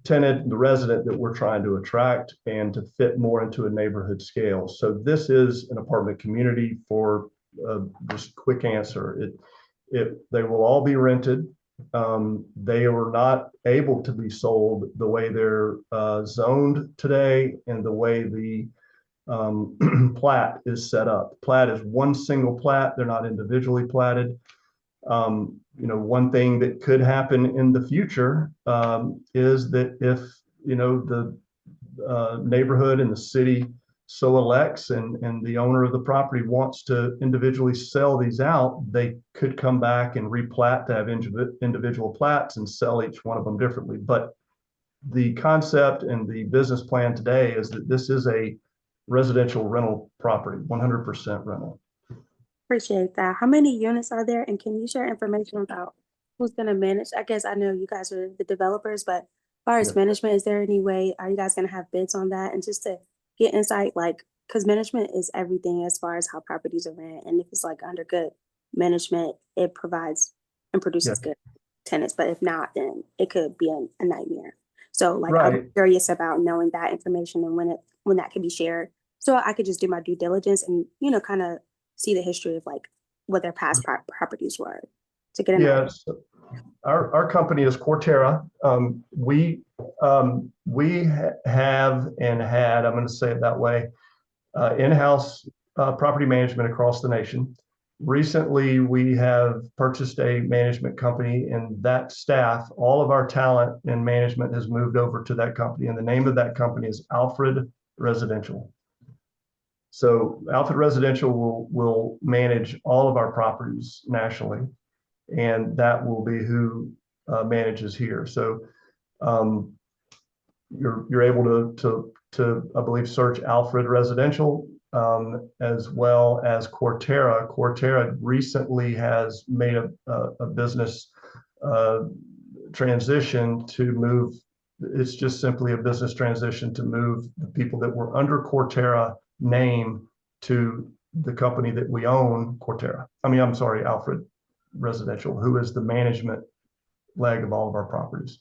tenant, the resident that we're trying to attract, and to fit more into a neighborhood scale. So this is an apartment community. For just quick answer, they will all be rented. They were not able to be sold the way they're zoned today and the way the plat is set up. Plat is one single plat. They're not individually platted. One thing that could happen in the future is that if, the neighborhood and the city so elects and the owner of the property wants to individually sell these out, they could come back and replat to have individual plats and sell each one of them differently. But the concept and the business plan today is that this is a residential rental property, 100% rental. Appreciate that. How many units are there? And can you share information about who's going to manage? I guess I know you guys are the developers, but as far as management, is there any way, are you guys going to have bids on that? And just to get insight, like, because management is everything as far as how properties are ran. And if it's like under good management, it provides and produces good tenants. But if not, then it could be a nightmare. So like, I'm curious about knowing that information and when that can be shared. So I could just do my due diligence and, kind of see the history of like what their past properties were to get an idea. So our company is Cortera. We have and had, I'm going to say it that way, in-house property management across the nation. recently, we have purchased a management company, and that staff, all of our talent and management has moved over to that company. And the name of that company is Alfred Residential. So Alfred Residential will manage all of our properties nationally, and that will be who manages here. So you're able to I believe search Alfred Residential, as well as Cortera. Cortera recently has made a business transition to move. It's just simply a business transition to move the people that were under Cortera name to the company that we own, Cortera. I'm sorry, Alfred Residential, who is the management leg of all of our properties.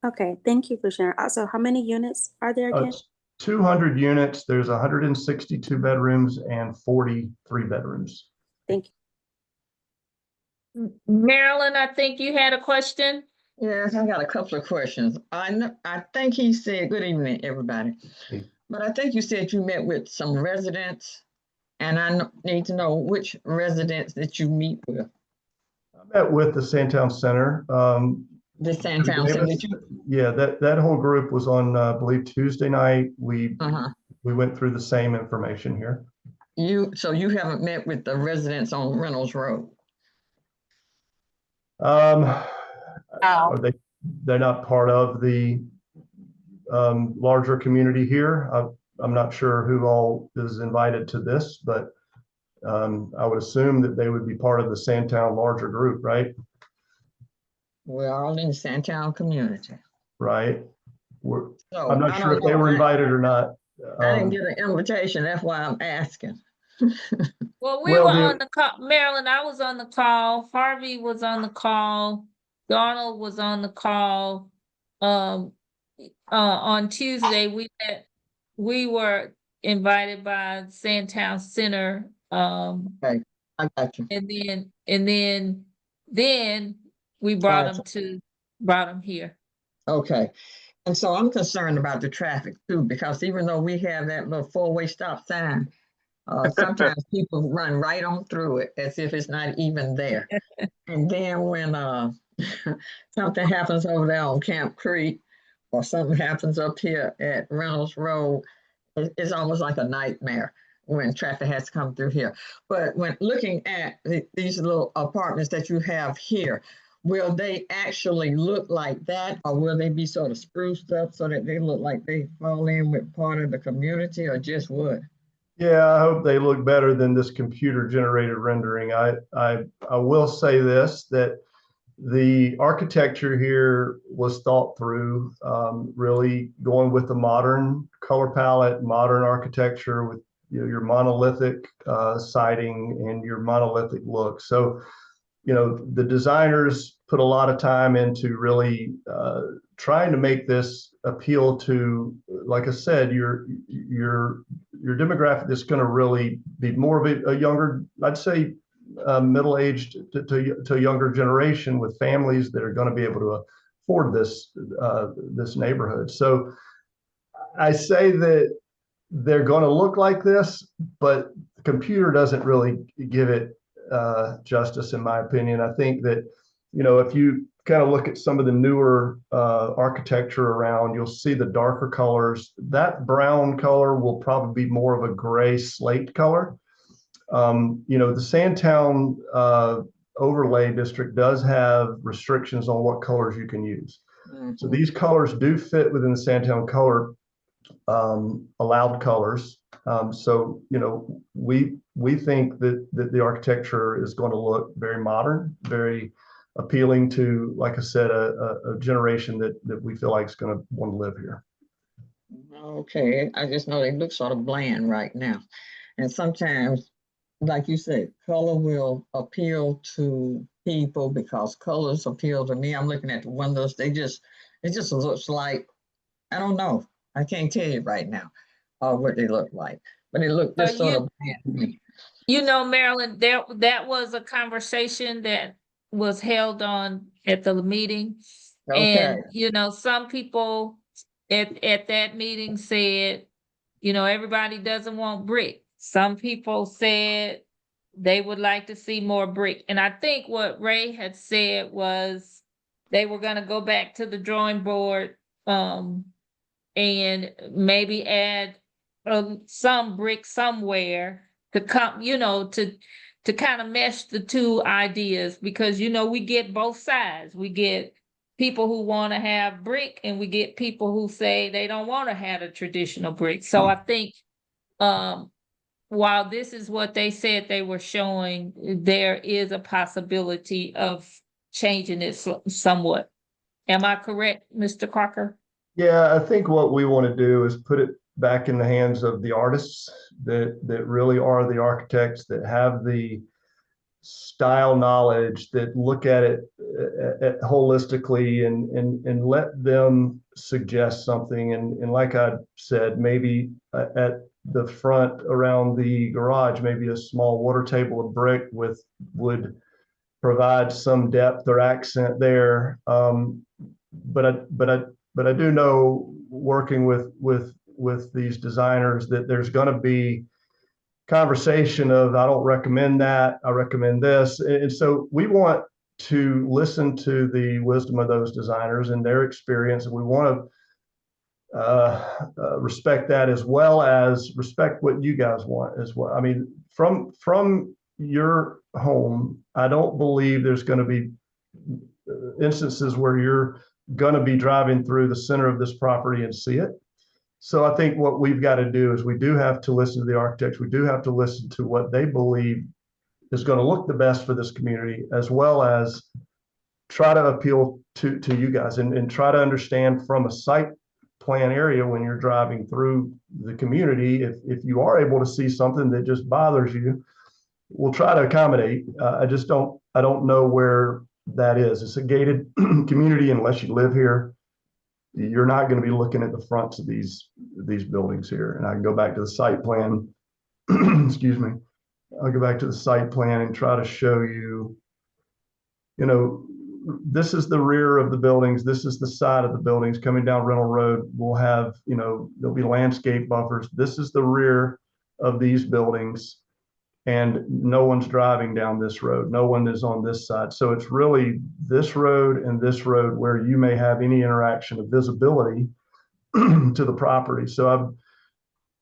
Okay, thank you for sharing. Also, how many units are there again? It's 200 units. There's 162 bedrooms and 43 bedrooms. Thank you. Marilyn, I think you had a question. Yes, I got a couple of questions. I think he said, good evening, everybody. Hey. But I think you said you met with some residents, and I need to know which residents that you meet with. I met with the Sandtown Center. The Sandtown Center. Yeah, that whole group was on, I believe, Tuesday night. We went through the same information here. So you haven't met with the residents on Reynolds Road? They're not part of the larger community here. I'm not sure who all is invited to this, but I would assume that they would be part of the Sandtown larger group, right? We're all in the Sandtown community. Right. I'm not sure if they were invited or not. I didn't get an invitation. That's why I'm asking. Well, we were on the call. Marilyn, I was on the call. Harvey was on the call. Donald was on the call. On Tuesday, we were invited by Sandtown Center. Okay, I got you. And then we brought them here. Okay. And so I'm concerned about the traffic too, because even though we have that little four-way stop sign, sometimes people run right on through it as if it's not even there. And then when something happens over there on Camp Creek, or something happens up here at Reynolds Road, it's almost like a nightmare when traffic has to come through here. But when looking at these little apartments that you have here, will they actually look like that, or will they be sort of spruced up so that they look like they fall in with part of the community, or just what? Yeah, I hope they look better than this computer generated rendering. I will say this, that the architecture here was thought through, really going with the modern color palette, modern architecture with your monolithic siding and your monolithic look. So, the designers put a lot of time into really trying to make this appeal to, like I said, your demographic that's going to really be more of a younger, I'd say, middle-aged to a younger generation with families that are going to be able to afford this neighborhood. So I say that they're going to look like this, but the computer doesn't really give it justice, in my opinion. I think that, if you kind of look at some of the newer architecture around, you'll see the darker colors. That brown color will probably be more of a gray slate color. The Sandtown overlay district does have restrictions on what colors you can use. So these colors do fit within the Sandtown color allowed colors. So we think that the architecture is going to look very modern, very appealing to, like I said, a generation that we feel like is going to want to live here. Okay, I just know they look sort of bland right now, and sometimes, like you said, color will appeal to people because colors appeal to me. I'm looking at the windows; it just looks like, I don't know. I can't tell you right now what they look like, but it looked just sort of bland to me. Marilyn, that was a conversation that was held at the meeting. Okay. And, some people at that meeting said, everybody doesn't want brick. Some people said they would like to see more brick. And I think what Ray had said was they were gonna go back to the drawing board, and maybe add some brick somewhere to come, to kind of mesh the two ideas, because we get both sides. We get people who want to have brick, and we get people who say they don't want to have a traditional brick. So I think while this is what they said they were showing, there is a possibility of changing it somewhat. Am I correct, Mr. Crocker? Yeah, I think what we want to do is put it back in the hands of the artists that really are the architects, that have the style knowledge, that look at it holistically, and let them suggest something. And like I said, maybe at the front around the garage, maybe a small water table of brick would provide some depth or accent there. But I do know, working with these designers, that there's going to be conversation of, I don't recommend that, I recommend this. And so we want to listen to the wisdom of those designers and their experience. And we want to respect that, as well as respect what you guys want as well. I mean, from your home, I don't believe there's going to be instances where you're going to be driving through the center of this property and see it. So I think what we've got to do is we do have to listen to the architects. We do have to listen to what they believe is going to look the best for this community, as well as try to appeal to you guys, and try to understand from a site plan area, when you're driving through the community, if you are able to see something that just bothers you, we'll try to accommodate. I don't know where that is. It's a gated community. Unless you live here, you're not going to be looking at the fronts of these buildings here. And I can go back to the site plan. Excuse me. I'll go back to the site plan and try to show you, this is the rear of the buildings. This is the side of the buildings coming down Rental Road. We'll have, there'll be landscape buffers. This is the rear of these buildings, and no one's driving down this road. No one is on this side. So it's really this road and this road where you may have any interaction of visibility to the property. So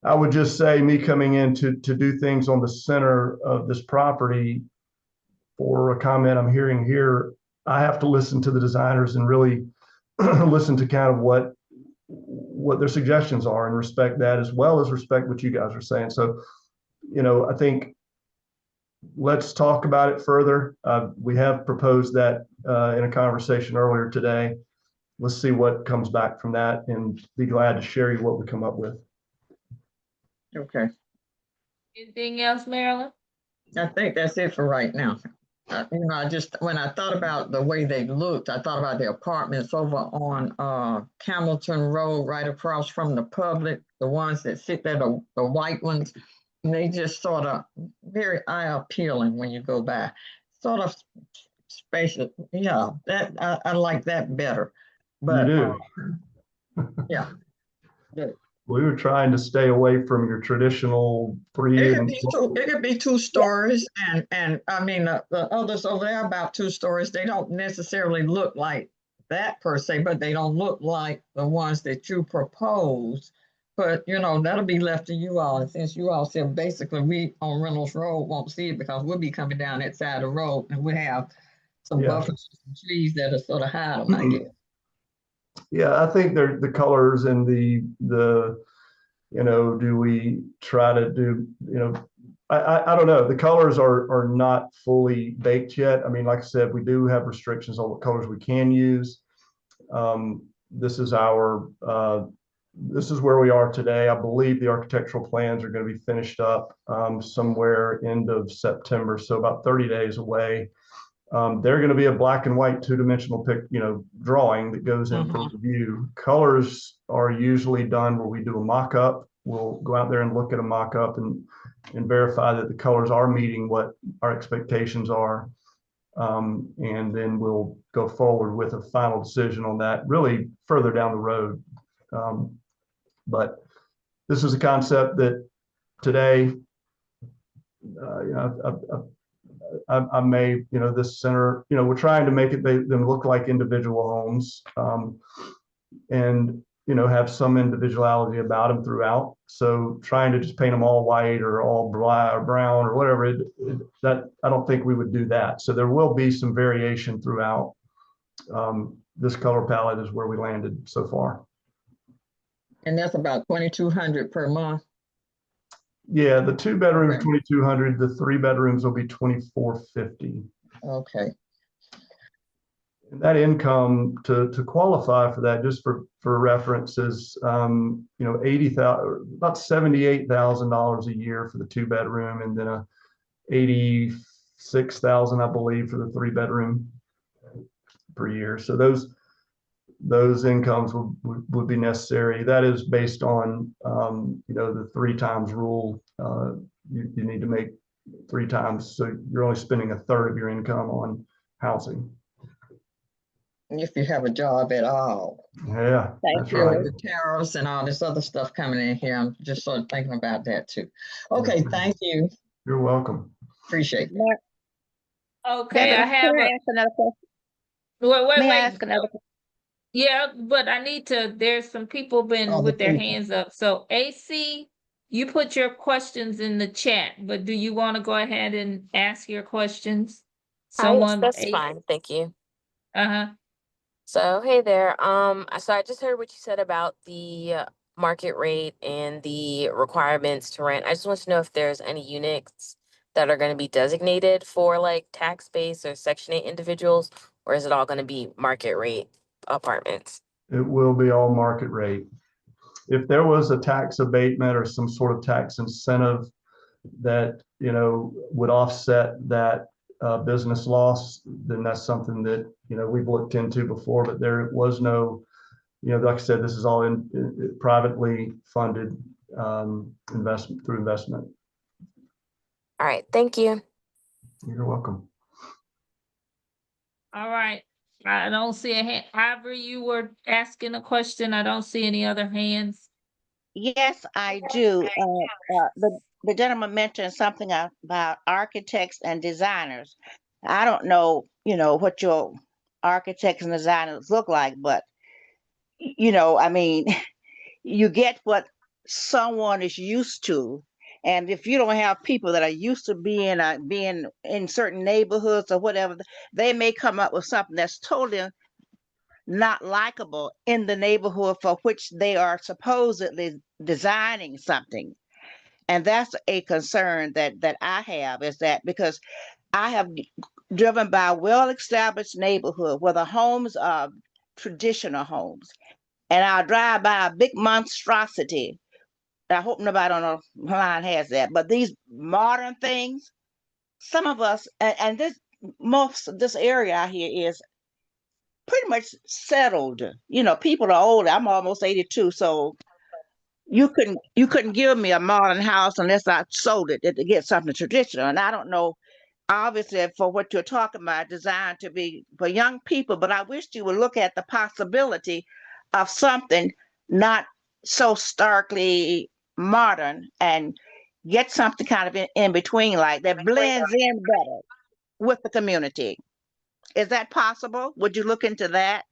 I would just say, me coming in to do things on the center of this property, for a comment I'm hearing here, I have to listen to the designers and really listen to kind of what their suggestions are, and respect that, as well as respect what you guys are saying. So, I think let's talk about it further. We have proposed that in a conversation earlier today. Let's see what comes back from that, and be glad to share you what we come up with. Okay. Anything else, Marilyn? I think that's it for right now. When I thought about the way they looked, I thought about the apartments over on Hamilton Road, right across from the public, the ones that sit there, the white ones. And they just sort of very eye appealing when you go by. Sort of spacious. Yeah, that I like that better. But you do. Yeah. Good. We were trying to stay away from your traditional It could be 2 stories, and I mean the others over there about 2 stories. They don't necessarily look like that per se, but they don't look like the ones that you propose. But that'll be left to you all. And since you all said basically we on Reynolds Road won't see it, because we'll be coming down that side of the road, and we have some buffers, some trees that are sort of hide them, I guess. Yeah, I think the colors and the do we try to do, I don't know. The colors are not fully baked yet. I mean, like I said, we do have restrictions on what colors we can use. This is where we are today. I believe the architectural plans are going to be finished up somewhere end of September, so about 30 days away. They're going to be a black and white 2-dimensional drawing that goes in for review. Colors are usually done where we do a mock-up. We'll go out there and look at a mock-up and verify that the colors are meeting what our expectations are. And then we'll go forward with a final decision on that really further down the road. But this is a concept that today I may, this center, we're trying to make them look like individual homes, and, have some individuality about them throughout. So trying to just paint them all white or all black or brown or whatever, that I don't think we would do that. So there will be some variation throughout. This color palette is where we landed so far. And that's about 2,200 per month. Yeah, the 2 bedrooms, Okay. 2,200, the 3 bedrooms will be 2,450. Okay. And that income to qualify for that, just for reference, is $80,000, about $78,000 a year for the 2 bedroom, and then $86,000, I believe, for the 3 bedroom per year. So those incomes would be necessary. That is based on the 3 times rule. You need to make 3 times, so you're only spending a third of your income on housing. If you have a job at all. Yeah, that's You right. with the tariffs and all this other stuff coming in here, I'm just sort of thinking about that too. Okay, thank you. You're welcome. Appreciate it. Okay, Deborah, I have can I ask another question? wait, May I wait. ask another question? Yeah, but I need to, there's some people been with their hands up. So AC, you put your questions in the chat, but do you want to go ahead and ask your questions? Yes, Someone, that's fine. Thank you. Uh-huh. So, hey there. So I just heard what you said about the market rate and the requirements to rent. I just want to know if there's any units that are going to be designated for like tax base or Section 8 individuals, or is it all going to be market rate apartments? It will be all market rate. If there was a tax abatement or some sort of tax incentive that, would offset that business loss, then that's something that, we've looked into before, but there was no, like I said, this is all in privately funded investment through investment. All right. Thank you. You're welcome. All right. I don't see a hand. Ivory, you were asking a question. I don't see any other hands. Yes, I do. The gentleman mentioned something about architects and designers. I don't know, what your architects and designers look like, but I mean, you get what someone is used to. And if you don't have people that are used to being in certain neighborhoods or whatever, they may come up with something that's totally not likable in the neighborhood for which they are supposedly designing something. And that's a concern that I have, is that because I have driven by a well-established neighborhood where the homes are traditional homes, and I'll drive by a big monstrosity. I hope nobody on the line has that, but these modern things, some of us, and most of this area out here is pretty much settled. People are older. I'm almost 82, so you couldn't give me a modern house unless I sold it to get something traditional. And I don't know, obviously, for what you're talking about, designed to be for young people, but I wish you would look at the possibility of something not so starkly modern and get something kind of in between, like that blends in better with the community. Is that possible? Would you look into that?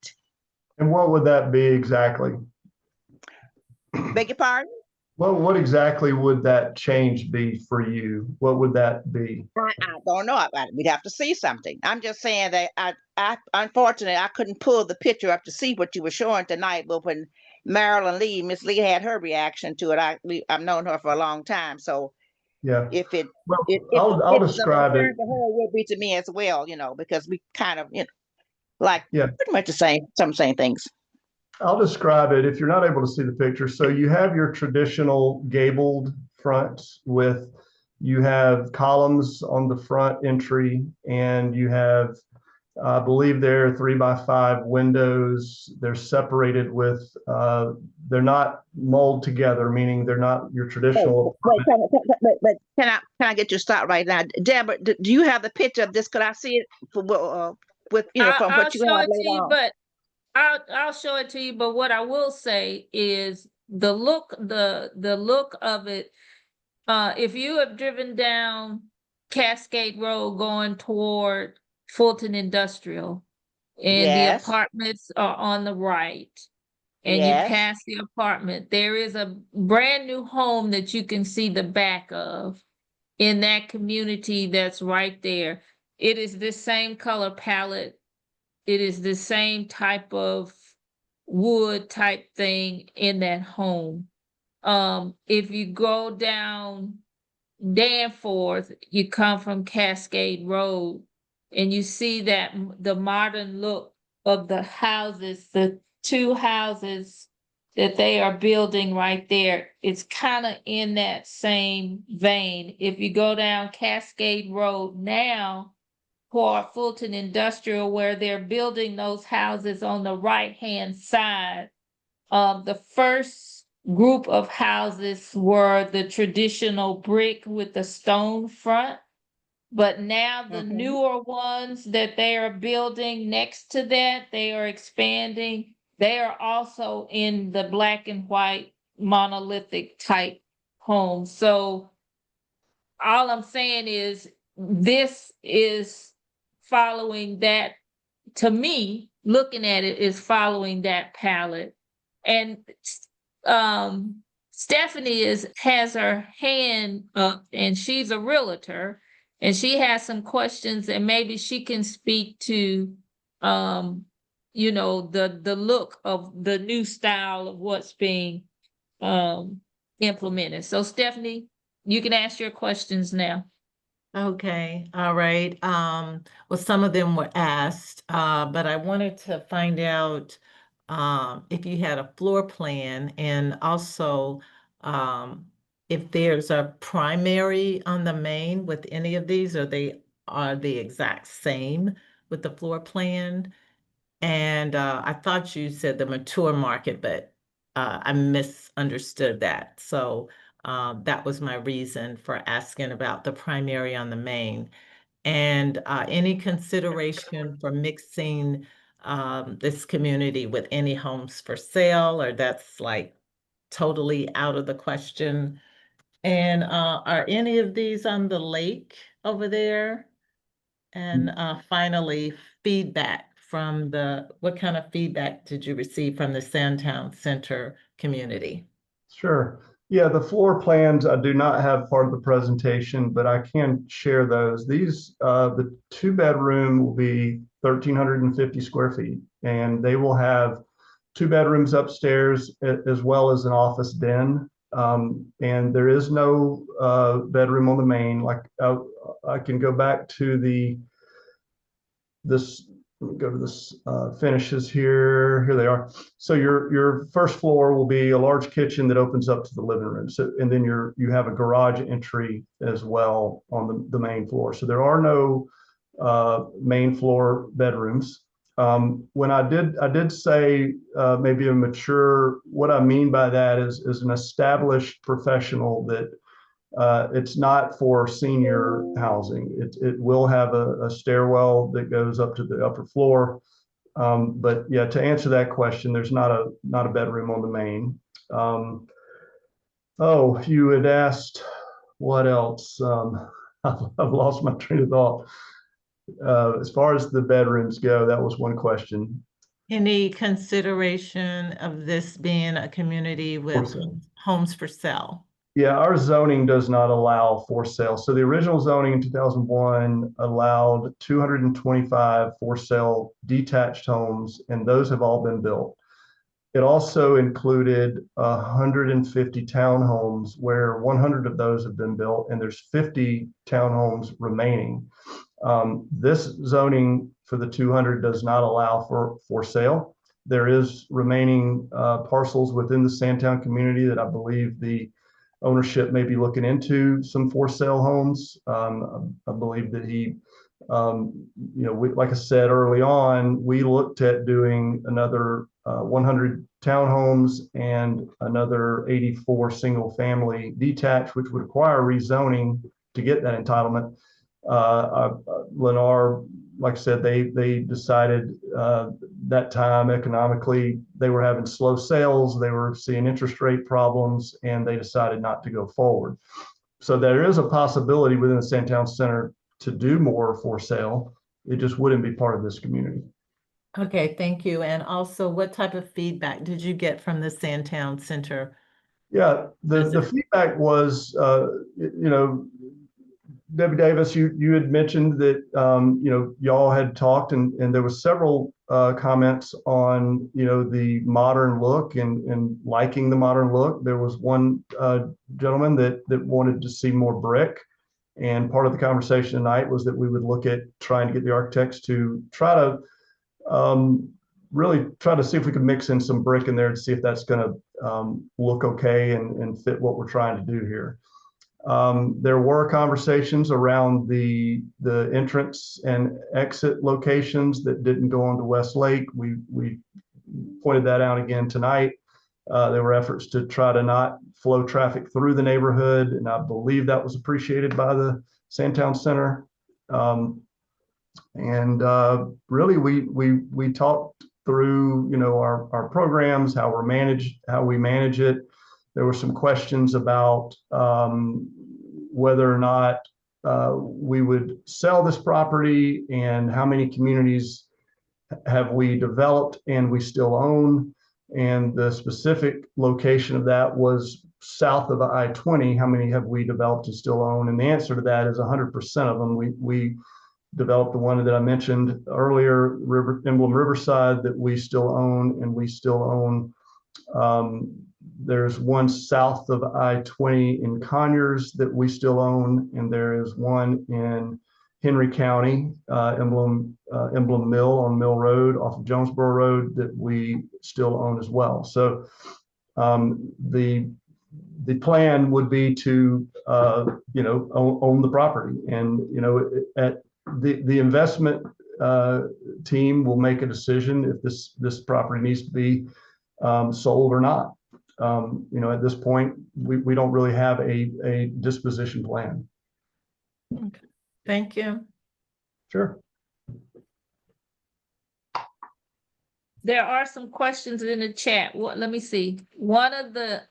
And what would that be exactly? Beg your pardon? Well, what exactly would that change be for you? What would that be? I don't know. We'd have to see something. I'm just saying that I unfortunately I couldn't pull the picture up to see what you were showing tonight. But when Marilyn Lee, Miss Lee, had her reaction to it, I've known her for a long time. So Yeah. if it Well, if I'll it's a describe concern it. to her, it would be to me as well. Because we kind of like Yeah. pretty much some same things. I'll describe it if you're not able to see the picture. So you have your traditional gabled front you have columns on the front entry, and you have, I believe they're 3x5 windows. They're separated with, they're not molded together, meaning they're not your traditional. Wait, can I get you to stop right now, Deborah? Do you have the picture of this? Could I see it with from I'll what you show have it to later you, on? but I'll show it to you. But what I will say is the look of it If you have driven down Cascade Road going toward Fulton Industrial, and the Yes. apartments are on the right, and you Yes. pass the apartment, there is a brand new home that you can see the back of in that community that's right there. It is the same color palette. It is the same type of wood type thing in that home. If you go down Danforth, you come from Cascade Road, and you see that the modern look of the houses, the two houses that they are building right there, it's kind of in that same vein. If you go down Cascade Road now toward Fulton Industrial, where they're building those houses on the right-hand side, the first group of houses were the traditional brick with the stone front. But now the newer ones that they are building next to that, they are expanding. They are also in the black and white monolithic type homes. So all I'm saying is this is following that, to me, looking at it, is following that palette. And Stephanie has her hand up, and she's a realtor, and she has some questions, and maybe she can speak to the look of the new style of what's being implemented. So Stephanie, you can ask your questions now. Okay, all right. Well, some of them were asked, but I wanted to find out if you had a floor plan, and also if there's a primary on the main with any of these, or they are the exact same with the floor plan. And I thought you said the mature market, but I misunderstood that. So that was my reason for asking about the primary on the main. And any consideration for mixing this community with any homes for sale, or that's like totally out of the question? And are any of these on the lake over there? And finally, feedback from what kind of feedback did you receive from the Sandtown Center community? Sure. Yeah, the floor plans I do not have part of the presentation, but I can share those. These, the 2-bedroom will be 1,350 square feet, and they will have 2 bedrooms upstairs as well as an office den. And there is no bedroom on the main. Like I can go back to this. Let me go to this finishes here. Here they are. So your first floor will be a large kitchen that opens up to the living room. So, and then you have a garage entry as well on the main floor. So there are no main floor bedrooms. When I did say maybe a mature, what I mean by that is an established professional that it's not for senior housing. It will have a stairwell that goes up to the upper floor. But yeah, to answer that question, there's not a bedroom on the main. Oh, you had asked what else? I've lost my train of thought. As far as the bedrooms go, that was one question. Any consideration of this being a community with homes for sale? Yeah, our zoning does not allow for sale. So the original zoning in 2001 allowed 225 for sale detached homes, and those have all been built. It also included 150 townhomes, where 100 of those have been built, and there's 50 townhomes remaining. This zoning for the 200 does not allow for sale. There is remaining parcels within the Sandtown community that I believe the ownership may be looking into some for sale homes. I believe that he, like I said early on, we looked at doing another 100 townhomes and another 84 single family detached, which would require rezoning to get that entitlement. Lennar, like I said, they decided that time economically they were having slow sales, they were seeing interest rate problems, and they decided not to go forward. So there is a possibility within the Sandtown Center to do more for sale. It just wouldn't be part of this community. Okay, thank you. And also, what type of feedback did you get from the Sandtown Center? Yeah, the feedback was, you know, Debbie Davis, you had mentioned that, you know, y'all had talked and there was several comments on, you know, the modern look and liking the modern look. There was one gentleman that wanted to see more brick. And part of the conversation tonight was that we would look at trying to get the architects to try to really try to see if we could mix in some brick in there to see if that's going to look okay and fit what we're trying to do here. There were conversations around the entrance and exit locations that didn't go onto West Lake. We pointed that out again tonight. There were efforts to try to not flow traffic through the neighborhood, and I believe that was appreciated by the Sandtown Center. Really, we talked through, you know, our programs, how we manage it. There were some questions about whether or not we would sell this property and how many communities have we developed and we still own. And the specific location of that was south of I-20. How many have we developed and still own? And the answer to that is 100% of them. We developed the one that I mentioned earlier, Emblem Riverside, that we still own, and we still own. There's one south of I-20 in Conyers that we still own, and there is one in Henry County, Emblem Mill on Mill Road off of Jonesboro Road that we still own as well. So the plan would be to you know, own the property, and you know, at the investment team will make a decision if this property needs to be sold or not. You know, at this point, we don't really have a disposition plan. Okay. Thank you. Sure. There are some questions in the chat. Let me see. One of the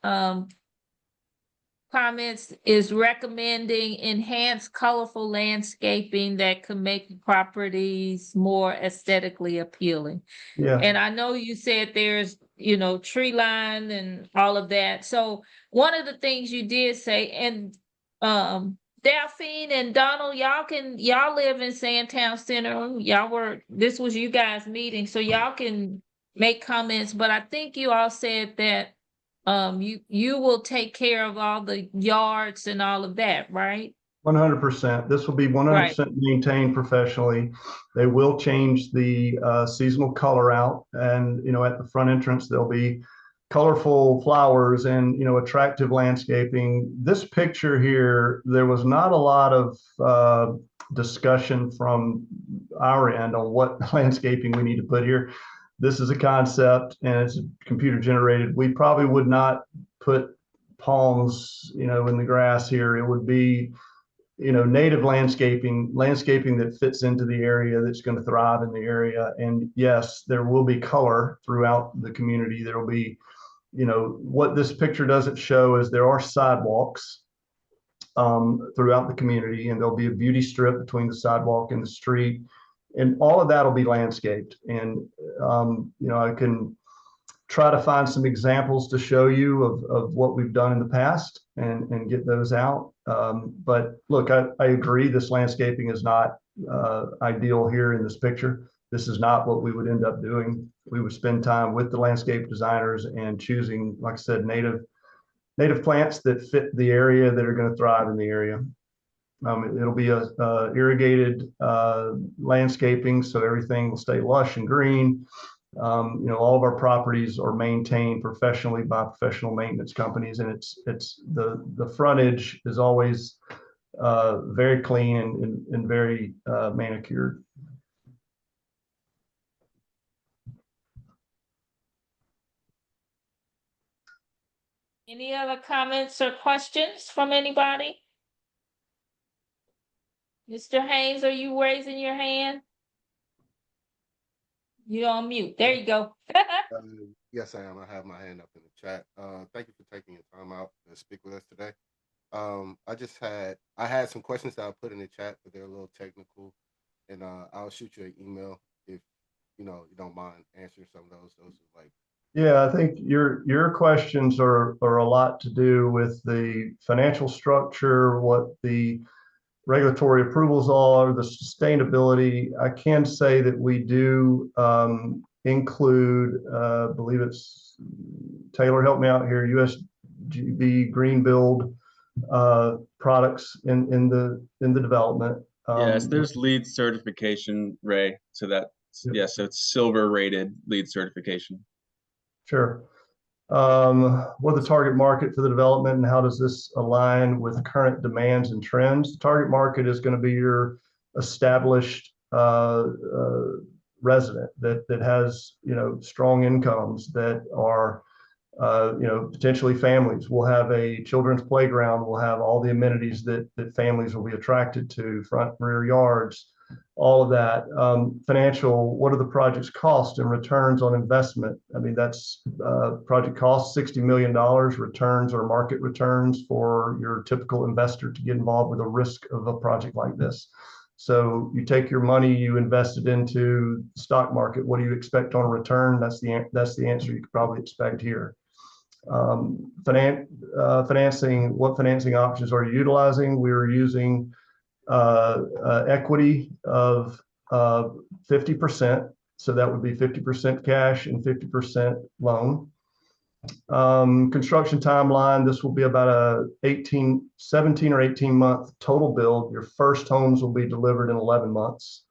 comments is recommending enhanced colorful landscaping that could make the properties more aesthetically appealing. Yeah. And I know you said there's, you know, tree line and all of that. So one of the things you did say, and Delphine and Donald, y'all live in Sandtown Center. This was you guys meeting, so y'all can make comments, but I think you all said that you will take care of all the yards and all of that, right? 100%. This will be 100% maintained professionally. They will change the seasonal color out, and you know, at the front entrance there'll be colorful flowers and, you know, attractive landscaping. This picture here, there was not a lot of discussion from our end on what landscaping we need to put here. This is a concept and it's computer generated. We probably would not put palms, you know, in the grass here. It would be, you know, native landscaping that fits into the area, that's going to thrive in the area. And yes, there will be color throughout the community. There will be, you know, what this picture doesn't show is there are sidewalks throughout the community, and there'll be a beauty strip between the sidewalk and the street, and all of that will be landscaped. And you know, I can try to find some examples to show you of what we've done in the past and get those out. But look, I agree, this landscaping is not ideal here in this picture. This is not what we would end up doing. We would spend time with the landscape designers and choosing, like I said, native plants that fit the area, that are going to thrive in the area. It'll be a irrigated landscaping, so everything will stay lush and green. You know, all of our properties are maintained professionally by professional maintenance companies, and it's the frontage is always very clean and very manicured. Any other comments or questions from anybody? Mr. Haynes, are you raising your hand? You're on mute. There you go. Yes, I am. I have my hand up in the chat. Thank you for taking your time out to speak with us today. I had some questions that I put in the chat, but they're a little technical, and I'll shoot you an email if you don't mind answering some of those. Those are like Yeah, I think your questions are a lot to do with the financial structure, what the regulatory approvals are, the sustainability. I can say that we do include, I believe it's Taylor, help me out here, USGB green build products in the development. Yes, there's LEED certification, Ray. So that, yeah, so it's silver rated LEED certification. Sure. What the target market for the development and how does this align with current demands and trends? The target market is going to be your established resident that has strong incomes, that are potentially families. We'll have a children's playground. We'll have all the amenities that families will be attracted to, front and rear yards, all of that. Financial, what are the project's cost and returns on investment? I mean, that's project cost $60 million. Returns or market returns for your typical investor to get involved with a risk of a project like this. So you take your money, you invest it into the stock market. What do you expect on a return? That's the answer you could probably expect here. Financing, what financing options are you utilizing? We're using equity of 50%. So that would be 50% cash and 50% loan. Construction timeline, this will be about a 17 or 18 month total build. Your first homes will be delivered in 11 months.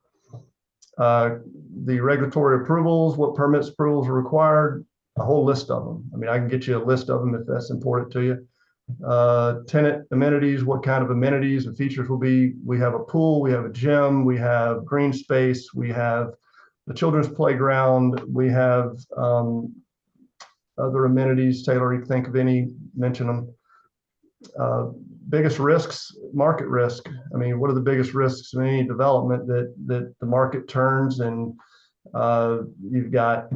The regulatory approvals, what permits approvals are required, a whole list of them. I mean, I can get you a list of them if that's important to you. Tenant amenities, what kind of amenities and features will be. We have a pool, we have a gym, we have green space, we have the children's playground, we have other amenities. Taylor, you think of any, mention them. Biggest risks, market risk. I mean, what are the biggest risks in any development that the market turns and you've got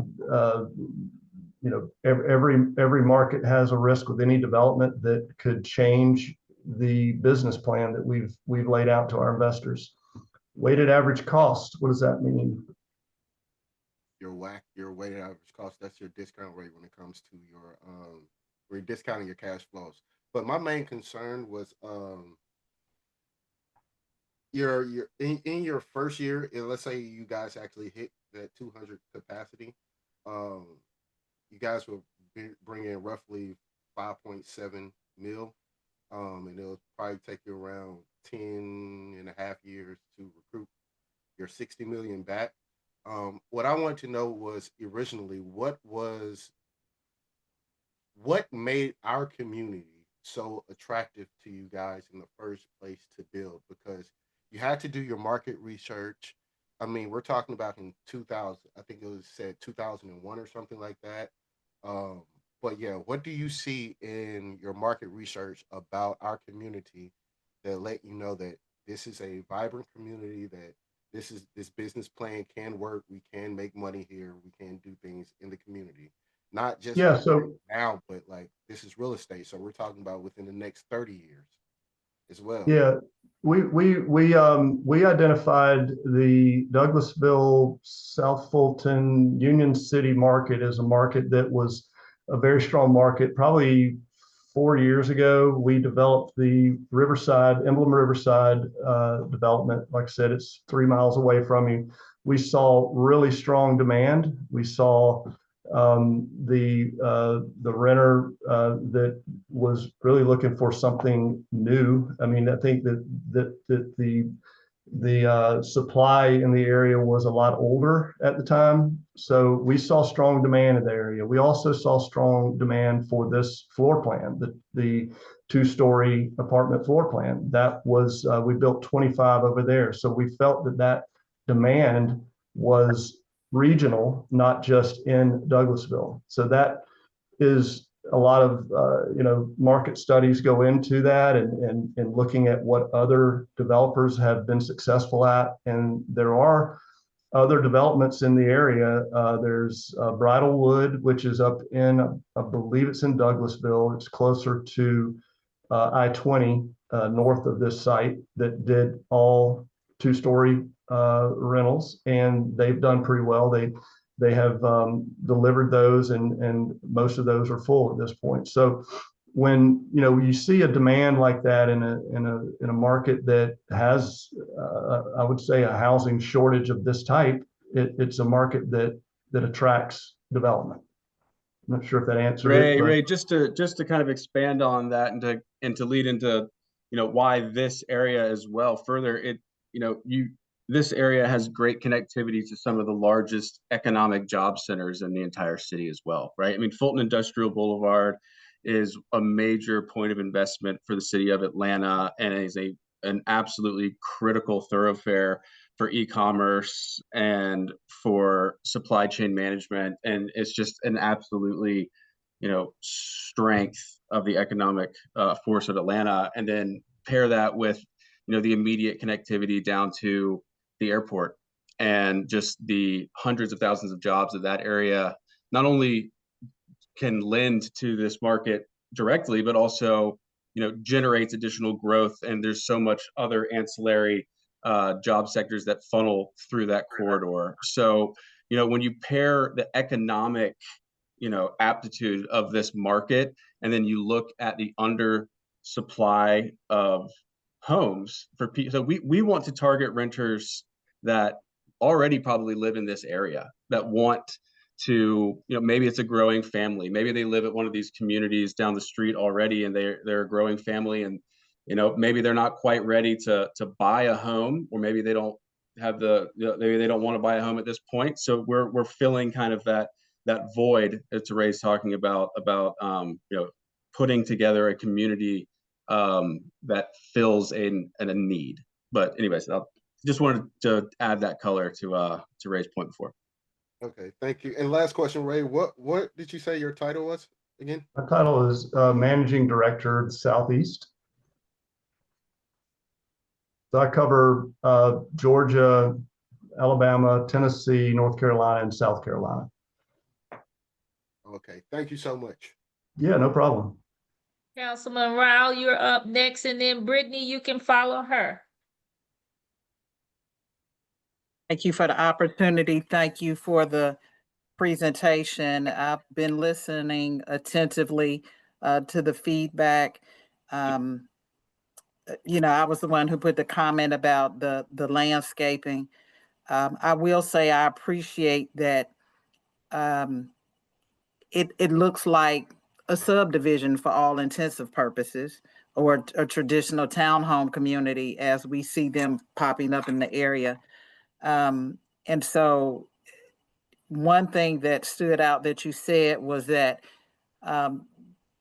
every market has a risk with any development that could change the business plan that we've laid out to our investors. Weighted average cost, what does that mean? Your weighted average cost, that's your discount rate when it comes to your where you're discounting your cash flows. But my main concern was your in your first year, let's say you guys actually hit that 200 capacity, you guys will bring in roughly 5.7 mil, and it'll probably take you around 10 and a half years to recruit your 60 million back. What I wanted to know was originally what made our community so attractive to you guys in the first place to build, because you had to do your market research. I mean, we're talking about in 2000, I think it was said 2001 or something like that. But yeah, what do you see in your market research about our community that let you know that this is a vibrant community, that this business plan can work, we can make money here, we can do things in the community, not just now, but like this is real estate, so we're talking about within the next 30 years as well. Yeah, we identified the Douglasville, South Fulton, Union City market as a market that was a very strong market. Probably 4 years ago, we developed the Emblem Riverside development. Like I said, it's 3 miles away from you. We saw really strong demand. We saw the renter that was really looking for something new. I mean, I think that the supply in the area was a lot older at the time. So we saw strong demand in the area. We also saw strong demand for this floor plan, the 2-story apartment floor plan. That was, we built 25 over there. So we felt that demand was regional, not just in Douglasville. So that is a lot of market studies go into that, and looking at what other developers have been successful at. And there are other developments in the area. There's Bridalwood, which is up in, I believe it's in Douglasville. It's closer to I-20 north of this site that did all two-story rentals, and they've done pretty well. They have delivered those, and most of those are full at this point. So when you see a demand like that in a market that has I would say a housing shortage of this type, it's a market that attracts development. I'm not sure if that answered it. Ray, just to kind of expand on that and to lead into why this area as well further, this area has great connectivity to some of the largest economic job centers in the entire city as well, right? I mean, Fulton Industrial Boulevard is a major point of investment for the city of Atlanta, and is an absolutely critical thoroughfare for e-commerce and for supply chain management. And it's just an absolutely, strength of the economic force of Atlanta. And then pair that with, the immediate connectivity down to the airport and just the hundreds of thousands of jobs that area not only can lend to this market directly, but also, generates additional growth. And there's so much other ancillary job sectors that funnel through that corridor. So, when you pair the economic, aptitude of this market, and then you look at the undersupply of homes for people. So we want to target renters that already probably live in this area, that want to, maybe it's a growing family. Maybe they live at one of these communities down the street already, and they're a growing family, and maybe they're not quite ready to buy a home, or maybe they don't have maybe they don't want to buy a home at this point. So we're filling kind of that void that Ray's talking about putting together a community that fills a need. But anyways, I just wanted to add that color to Ray's point before. Okay, thank you. And last question, Ray, what did you say your title was again? My title is Managing Director of the Southeast. So I cover Georgia, Alabama, Tennessee, North Carolina, and South Carolina. Okay, thank you so much. Yeah, no problem. Councilman Rao, you're up next, and then Brittany, you can follow her. Thank you for the opportunity. Thank you for the presentation. I've been listening attentively to the feedback. I was the one who put the comment about the landscaping. I will say I appreciate that it looks like a subdivision for all intensive purposes, or a traditional townhome community as we see them popping up in the area. And so one thing that stood out that you said was that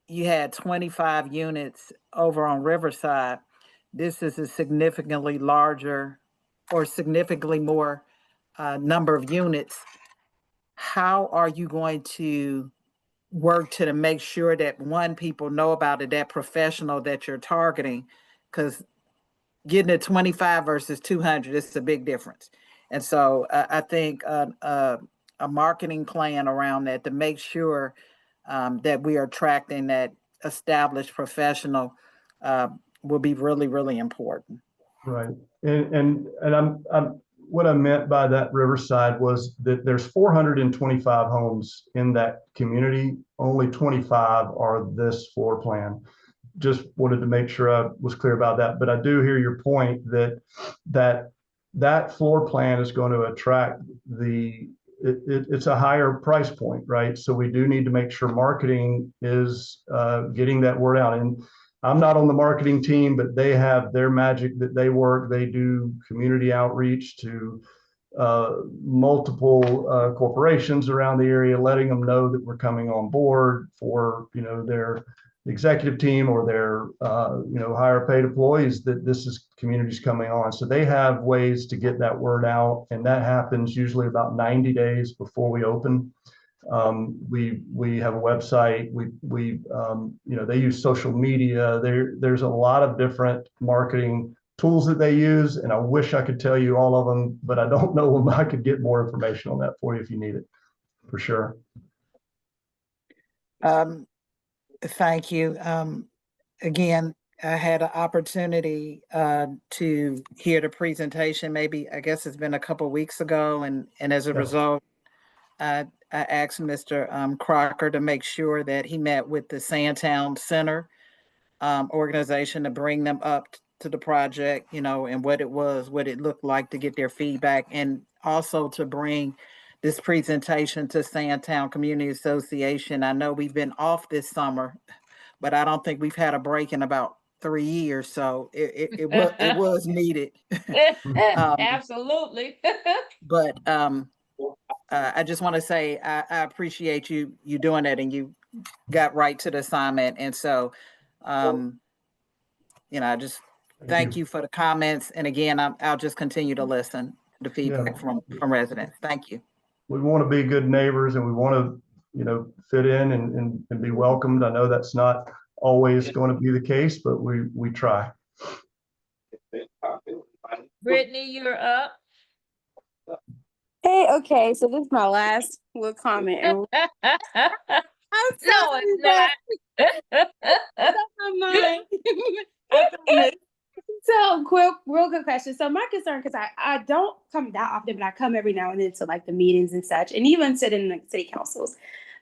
you had 25 units over on Riverside. This is a significantly larger or significantly more number of units. How are you going to work to make sure that, one, people know about it, that professional that you're targeting? Because getting to 25 versus 200, it's a big difference. And so I think a marketing plan around that to make sure that we are attracting that established professional will be really, really important. Right. And I'm what I meant by that Riverside was that there's 425 homes in that community. Only 25 are this floor plan. Just wanted to make sure I was clear about that. But I do hear your point that floor plan is going to attract it's a higher price point, right? So we do need to make sure marketing is getting that word out. And I'm not on the marketing team, but they have their magic that they work. They do community outreach to multiple corporations around the area, letting them know that we're coming on board for their executive team or their higher paid employees, that this is communities coming on. So they have ways to get that word out, and that happens usually about 90 days before we open. We have a website. They use social media. There's a lot of different marketing tools that they use, and I wish I could tell you all of them, but I don't know them. I could get more information on that for you if you need it, for sure. Thank you. Again, I had an opportunity to hear the presentation. Maybe I guess it's been a couple weeks ago, and as a Yeah. result, I asked Mr. Crocker to make sure that he met with the Sandtown Center organization to bring them up to the project, and what it was, what it looked like, to get their feedback, and also to bring this presentation to Sandtown Community Association. I know we've been off this summer, but I don't think we've had a break in about 3 years, so it was needed. Absolutely. But I just want to say I appreciate you doing that, and you got right to the assignment. And so, I just thank you for the comments. And again, I'll just continue to listen to feedback from residents. Thank you. We want to be good neighbors, and we want to, fit in and be welcomed. I know that's not always going to be the case, but we try. Brittany, you're up. Hey, okay, so this is my last little comment. And I'm sorry, but my mind. I promise. So, real quick question. So, my concern, because I don't come that often, but I come every now and then to like the meetings and such, and even sit in like city councils.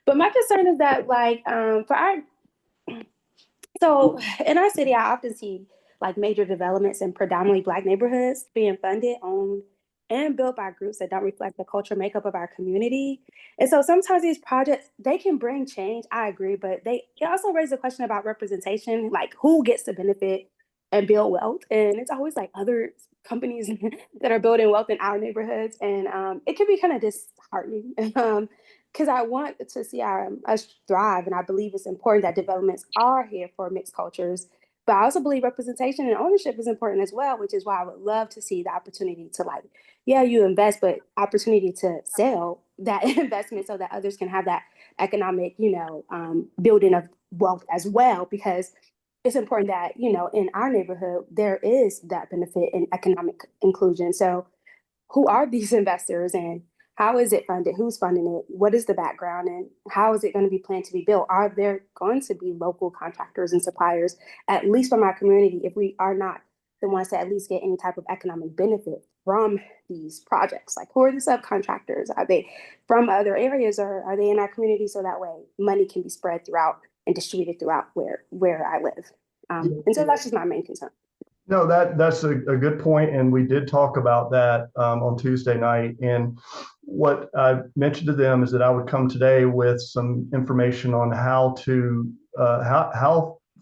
But my concern is that, like, in our city, I often see like major developments in predominantly Black neighborhoods being funded, owned, and built by groups that don't reflect the culture makeup of our community. And so sometimes these projects, they can bring change, I agree, but it also raise a question about representation, like who gets to benefit and build wealth. And it's always like other companies that are building wealth in our neighborhoods. And it can be kind of disheartening. Because I want to see us thrive, and I believe it's important that developments are here for mixed cultures. But I also believe representation and ownership is important as well, which is why I would love to see the opportunity to you invest, but opportunity to sell that investment so that others can have that economic, building of wealth as well. Because it's important that, in our neighborhood, there is that benefit in economic inclusion. So who are these investors, and how is it funded? Who's funding it? What is the background, and how is it going to be planned to be built? Are there going to be local contractors and suppliers, at least from our community, if we are not the ones to at least get any type of economic benefit from these projects? Like, who are the subcontractors? Are they from other areas, or are they in our community, so that way money can be spread throughout and distributed throughout where I live? And so that's just my main concern. No, that's a good point, and we did talk about that on Tuesday night. And what I mentioned to them is that I would come today with some information on how for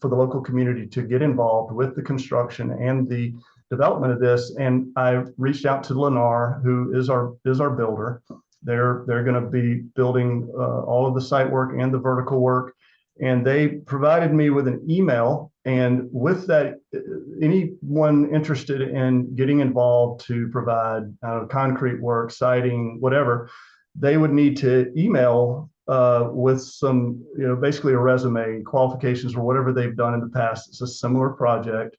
the local community to get involved with the construction and the development of this. And I reached out to Lennar, who is our builder. They're going to be building all of the site work and the vertical work. And they provided me with an email, and with that, anyone interested in getting involved to provide concrete work, siding, whatever, they would need to email with some, basically a resume, qualifications, or whatever they've done in the past. It's a similar project.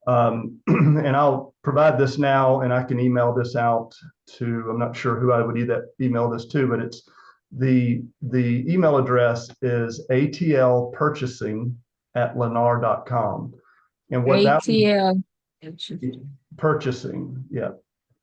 And I'll provide this now, and I can email this out to, I'm not sure who I would email this to, but it's the email address is atlpurchasing@lennar.com. And what ATL purchasing, yeah.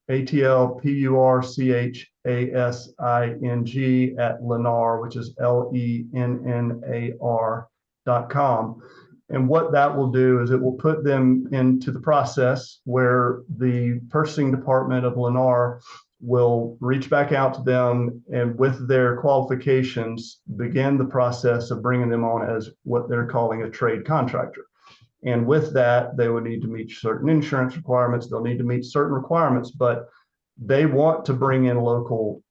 atlpurchasing@lennar, which is lennar.com. And what that will do is it will put them into the process where the purchasing department of Lennar will reach back out to them, and with their qualifications, begin the process of bringing them on as what they're calling a trade contractor. And with that, they would need to meet certain insurance requirements. They'll need to meet certain requirements, but they want to bring in local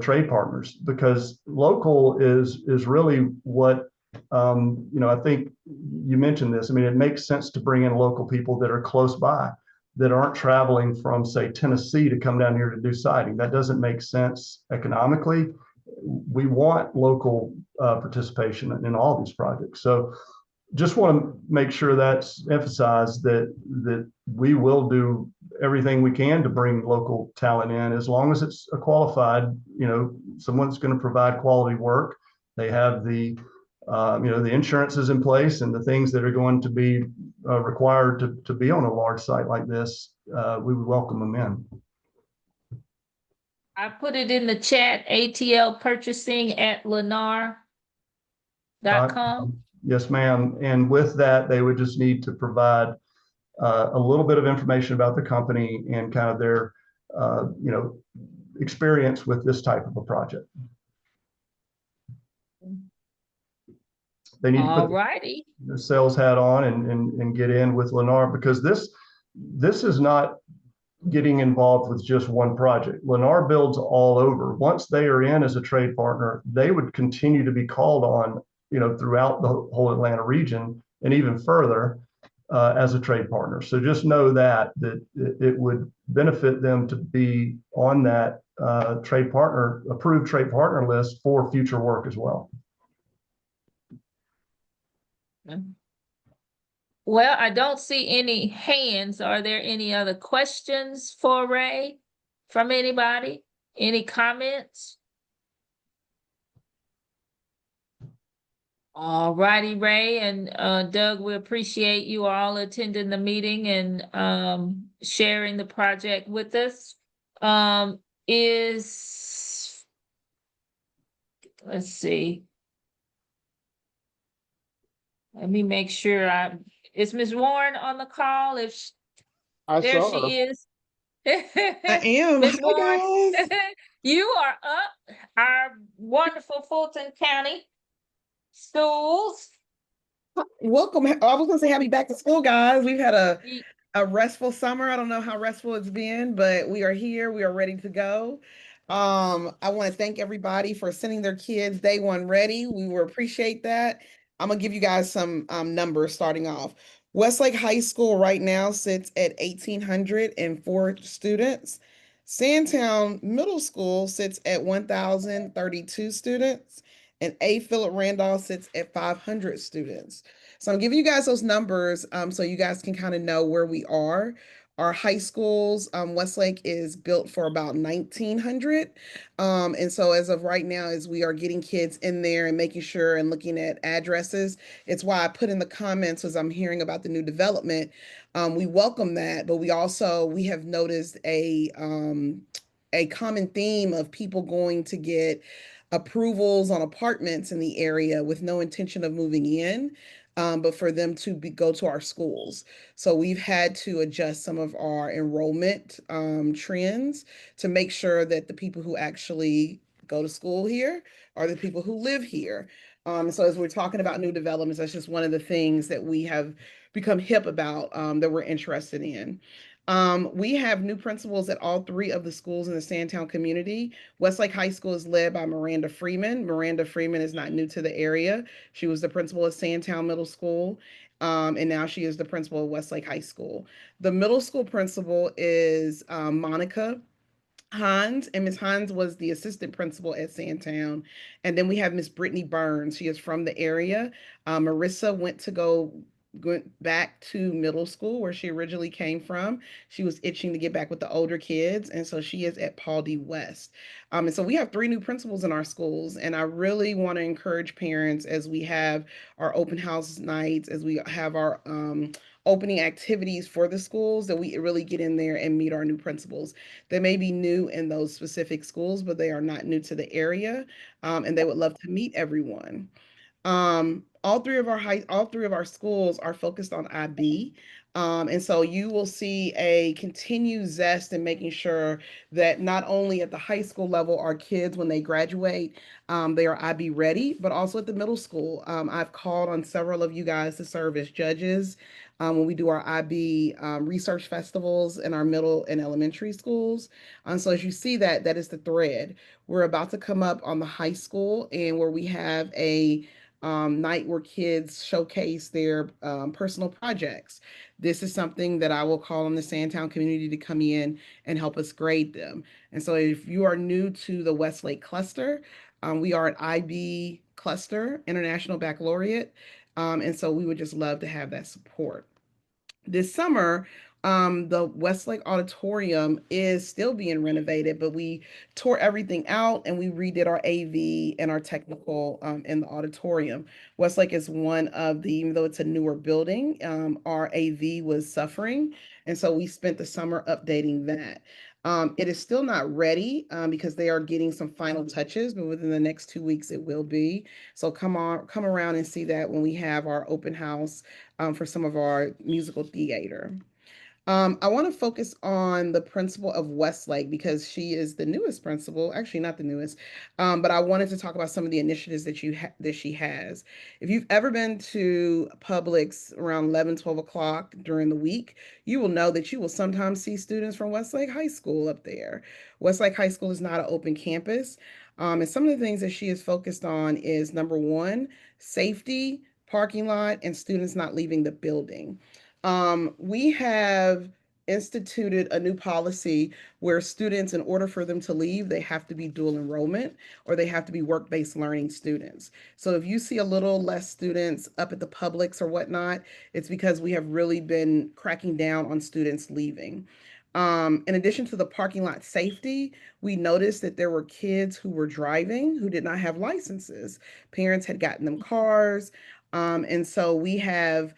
trade partners, because local is really what, I think you mentioned this. I mean, it makes sense to bring in local people that are close by, that aren't traveling from, say, Tennessee to come down here to do siding. That doesn't make sense economically. We want local participation in all these projects. So just want to make sure that's emphasized, that we will do everything we can to bring local talent in, as long as it's a qualified, someone's going to provide quality work. They have the the insurance is in place and the things that are going to be required to be on a large site like this, we would welcome them in. I put it in the chat, ATL purchasing at lennar.com. Yes, ma'am. And with that, they would just need to provide a little bit of information about the company and kind of their, experience with this type of a project. They need to put the sales hat on and get in with Lennar, because this is not getting involved with just one project. Lennar builds all over. Once they are in as a trade partner, they would continue to be called on, throughout the whole Atlanta region and even further as a trade partner. So just know that it would benefit them to be on that approved trade partner list for future work as well. Well, I don't see any hands. Are there any other questions for Ray from anybody? Any comments? All righty, Ray and Doug, we appreciate you all attending the meeting and sharing the project with us. Let's see. Let me make sure is Ms. Warren on the call? There she is. I am. Ms. Hi, Warren, guys. you are up. Our wonderful Fulton County schools. Welcome. I was going to say happy back to school, guys. We've had a restful summer. I don't know how restful it's been, but we are here. We are ready to go. I want to thank everybody for sending their kids day one ready. We will appreciate that. I'm going to give you guys some numbers starting off. Westlake High School right now sits at 1,804 students. Sandtown Middle School sits at 1,032 students. And A. Philip Randolph sits at 500 students. So I'm giving you guys those numbers so you guys can kind of know where we are. Our high schools, Westlake is built for about 1,900. And so as of right now, as we are getting kids in there and making sure and looking at addresses, it's why I put in the comments as I'm hearing about the new development. We welcome that, but we have noticed a common theme of people going to get approvals on apartments in the area with no intention of moving in, but for them to go to our schools. So we've had to adjust some of our enrollment trends to make sure that the people who actually go to school here are the people who live here. So as we're talking about new developments, that's just one of the things that we have become hip about that we're interested in. We have new principals at all three of the schools in the Sandtown community. Westlake High School is led by Miranda Freeman. Miranda Freeman is not new to the area. She was the principal at Sandtown Middle School, and now she is the principal at Westlake High School. The middle school principal is Monica Hines, and Ms. Hines was the assistant principal at Sandtown. And then we have Miss Brittany Burns. She is from the area. Marissa went back to middle school where she originally came from. She was itching to get back with the older kids, and so she is at Paul D. West. And so we have 3 new principals in our schools, and I really want to encourage parents as we have our open house nights, as we have our opening activities for the schools, that we really get in there and meet our new principals. They may be new in those specific schools, but they are not new to the area, and they would love to meet everyone. All three of our schools are focused on IB. And so you will see a continued zest in making sure that not only at the high school level, our kids, when they graduate, they are IB ready, but also at the middle school. I've called on several of you guys to serve as judges when we do our IB research festivals in our middle and elementary schools. So as you see that is the thread. We're about to come up on the high school, and where we have a night where kids showcase their personal projects. This is something that I will call on the Sandtown community to come in and help us grade them. And so if you are new to the Westlake cluster, we are an IB cluster, International Baccalaureate. And so we would just love to have that support. This summer, The Westlake Auditorium is still being renovated, but we tore everything out and we redid our AV and our technical in the auditorium. Westlake is one of the, even though it's a newer building, our AV was suffering. And so we spent the summer updating that. It is still not ready because they are getting some final touches, but within the next 2 weeks it will be. So come around and see that when we have our open house for some of our musical theater. I want to focus on the principal of Westlake because she is the newest principal. Actually, not the newest, but I wanted to talk about some of the initiatives that she has. If you've ever been to Publix around 11, 12 o'clock during the week, you will know that you will sometimes see students from Westlake High School up there. Westlake High School is not an open campus. And some of the things that she is focused on is number one, safety, parking lot, and students not leaving the building. We have instituted a new policy where students, in order for them to leave, they have to be dual enrollment or they have to be work-based learning students. So if you see a little less students up at the Publix or whatnot, it's because we have really been cracking down on students leaving. In addition to the parking lot safety, we noticed that there were kids who were driving who did not have licenses. Parents had gotten them cars. And so we have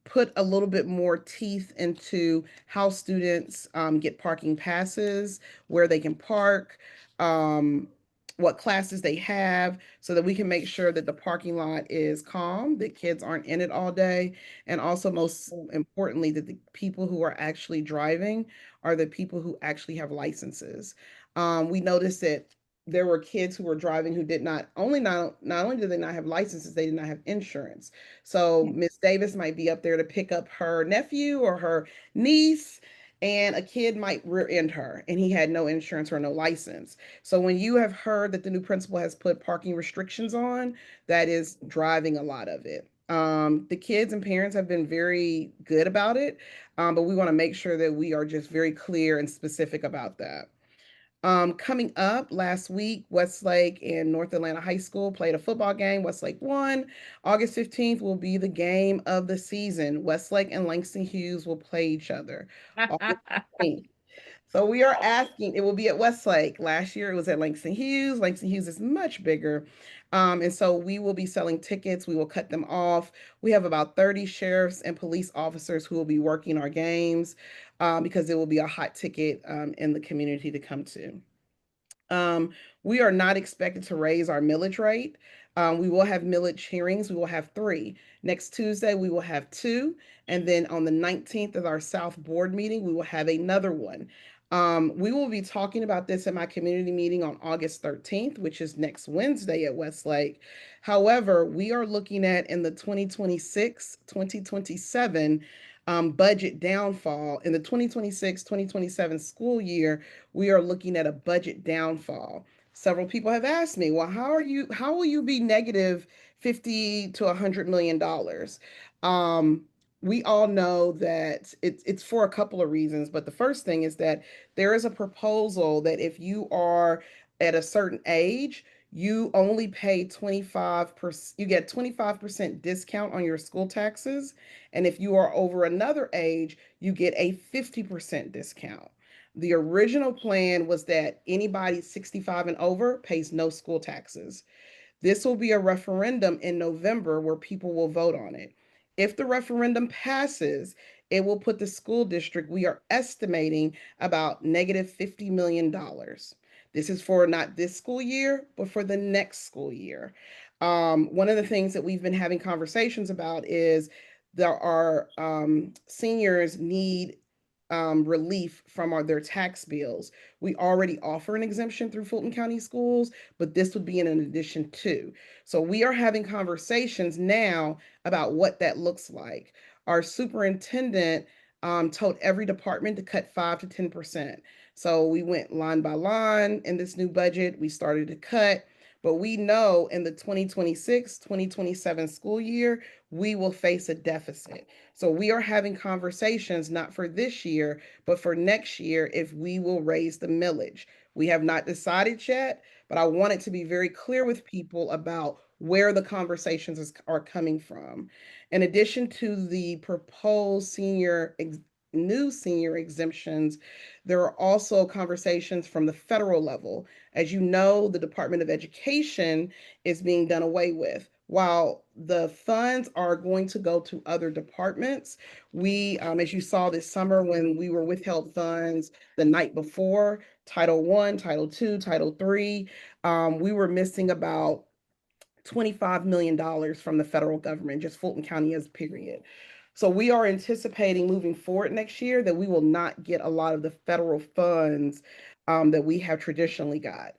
put a little bit more teeth into how students get parking passes, where they can park, what classes they have, so that we can make sure that the parking lot is calm, that kids aren't in it all day, and also most importantly, that the people who are actually driving are the people who actually have licenses. We noticed that there were kids who were driving who did not only did they not have licenses, they did not have insurance. So Miss Davis might be up there to pick up her nephew or her niece, and a kid might rear end her, and he had no insurance or no license. So when you have heard that the new principal has put parking restrictions on, that is driving a lot of it. The kids and parents have been very good about it, but we want to make sure that we are just very clear and specific about that. Coming up last week, Westlake and North Atlanta High School played a football game. Westlake won. August 15th will be the game of the season. Westlake and Langston Hughes will play each other. August 15th. So we are asking, it will be at Westlake. Last year it was at Langston Hughes. Langston Hughes is much bigger. And so we will be selling tickets. We will cut them off. We have about 30 sheriffs and police officers who will be working our games because it will be a hot ticket in the community to come to. We are not expected to raise our millage rate. We will have millage hearings. We will have 3. Next Tuesday, we will have 2. And then on the 19th of our South Board meeting, we will have another one. We will be talking about this at my community meeting on August 13th, which is next Wednesday at Westlake. However, we are looking at in the 2026-2027 budget downfall. In the 2026-2027 school year, we are looking at a budget downfall. Several people have asked me, well, how will you be negative 50 to $100 million? We all know that it's for a couple of reasons, but the first thing is that there is a proposal that if you are at a certain age, you only pay 25%, you get 25% discount on your school taxes. And if you are over another age, you get a 50% discount. The original plan was that anybody 65 and over pays no school taxes. This will be a referendum in November where people will vote on it. If the referendum passes, it will put the school district, we are estimating about negative $50 million. This is for not this school year, but for the next school year. One of the things that we've been having conversations about is there are seniors need relief from their tax bills. We already offer an exemption through Fulton County Schools, but this would be in addition to. So we are having conversations now about what that looks like. Our superintendent told every department to cut 5 to 10%. So we went line by line in this new budget. We started to cut. But we know in the 2026-2027 school year, we will face a deficit. So we are having conversations not for this year, but for next year if we will raise the millage. We have not decided yet, but I wanted to be very clear with people about where the conversations are coming from. In addition to the proposed senior new senior exemptions, there are also conversations from the federal level. As you know, the Department of Education is being done away with. While the funds are going to go to other departments, we, as you saw this summer when we were withheld funds the night before, Title I, Title II, Title III, we were missing about $25 million from the federal government, just Fulton County as a period. So we are anticipating moving forward next year that we will not get a lot of the federal funds that we have traditionally got.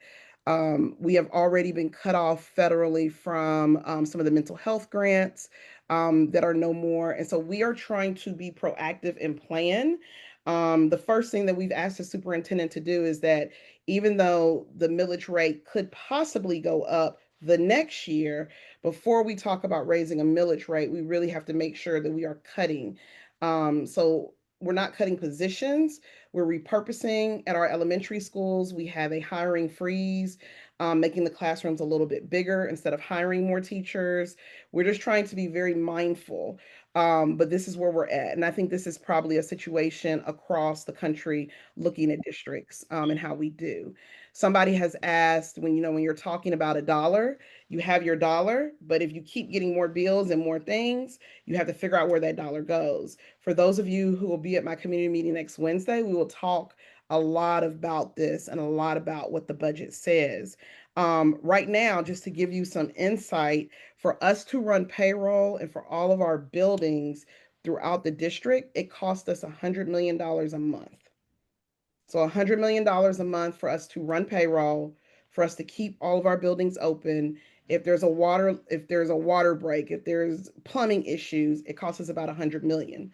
We have already been cut off federally from some of the mental health grants that are no more. And so we are trying to be proactive and plan. The first thing that we've asked the superintendent to do is that even though the millage rate could possibly go up the next year, before we talk about raising a millage rate, we really have to make sure that we are cutting. So we're not cutting positions. We're repurposing at our elementary schools. We have a hiring freeze, making the classrooms a little bit bigger instead of hiring more teachers. We're just trying to be very mindful. But this is where we're at. And I think this is probably a situation across the country looking at districts and how we do. Somebody has asked when, when you're talking about a dollar, you have your dollar, but if you keep getting more bills and more things, you have to figure out where that dollar goes. For those of you who will be at my community meeting next Wednesday, we will talk a lot about this and a lot about what the budget says. Right now, just to give you some insight, for us to run payroll and for all of our buildings throughout the district, it costs us $100 million a month. So $100 million a month for us to run payroll, for us to keep all of our buildings open. If there's a water break, if there's plumbing issues, it costs us about $100 million.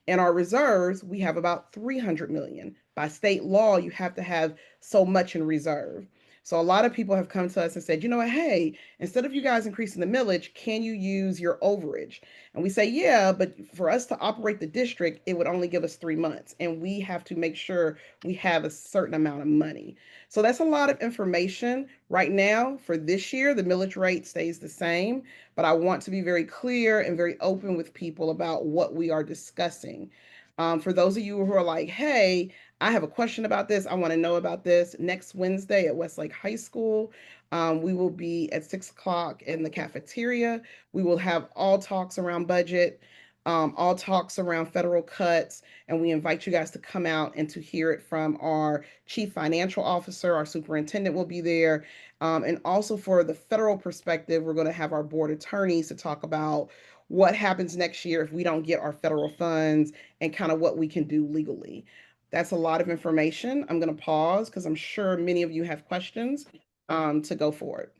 In our reserves, we have about $300 million. By state law, you have to have so much in reserve. So a lot of people have come to us and said, you know what, hey, instead of you guys increasing the millage, can you use your overage? And we say, yeah, but for us to operate the district, it would only give us 3 months. And we have to make sure we have a certain amount of money. So that's a lot of information. Right now, for this year, the millage rate stays the same, but I want to be very clear and very open with people about what we are discussing. For those of you who are like, hey, I have a question about this, I want to know about this, next Wednesday at Westlake High School, we will be at 6 o'clock in the cafeteria. We will have all talks around budget, all talks around federal cuts, and we invite you guys to come out and to hear it from our chief financial officer. Our superintendent will be there. And also for the federal perspective, we're going to have our board attorneys to talk about what happens next year if we don't get our federal funds and kind of what we can do legally. That's a lot of information. I'm going to pause because I'm sure many of you have questions to go forward.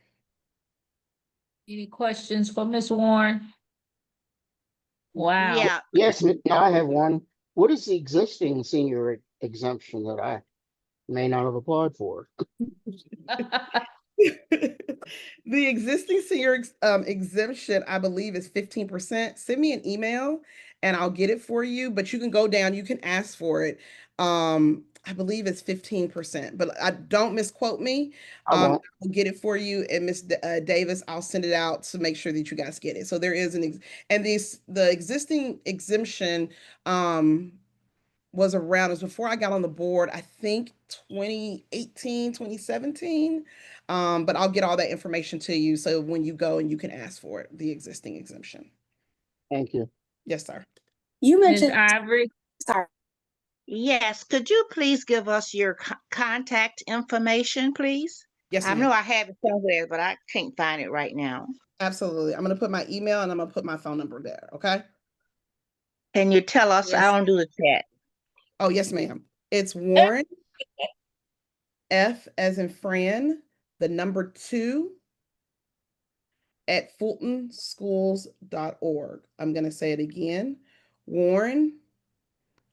Any questions for Ms. Warren? Wow. Yeah. Yes, I have one. What is the existing senior exemption that I may not have applied for? The existing senior exemption, I believe, is 15%. Send me an email and I'll get it for you, but you can go down, you can ask for it. I believe it's 15%, but I don't misquote me. I'll get it for you, and Ms. Davis, I'll send it out to make sure that you guys get it. So there is the existing exemption was around, as before I got on the board, I think 2018, 2017. But I'll get all that information to you. So when you go and you can ask for it, the existing exemption. Thank you. Yes, sir. You Ms. mentioned, Ivory, sorry. Yes, could you please give us your contact information, please? Yes, I ma'am. know I have it somewhere, but I can't find it right now. Absolutely. I'm going to put my email and I'm going to put my phone number there. Okay. Can you tell us? Yes. I don't do the chat. Oh, yes, ma'am. It's Warren, F as in Fran, the number 2 at fultonschools.org. I'm going to say it again. Warren,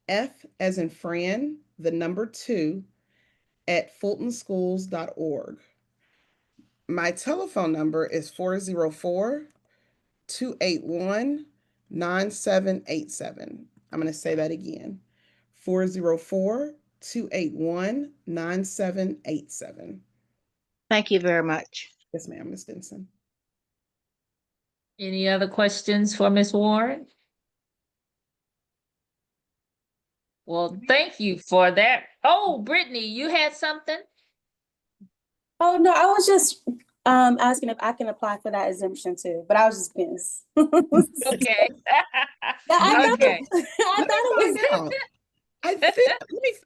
F as in Fran, the number 2 at fultonschools.org. My telephone number is 404-281-9787. I'm going to say that again. 404-281-9787. Thank you very much. Yes, ma'am, Ms. Denson. any other questions for Ms. Warren? Well, thank you for that. Oh, Brittany, you had something? Oh, no, I was just asking if I can apply for that exemption too, but I was just being. Okay. Yeah, Okay. I thought it was. Out. I think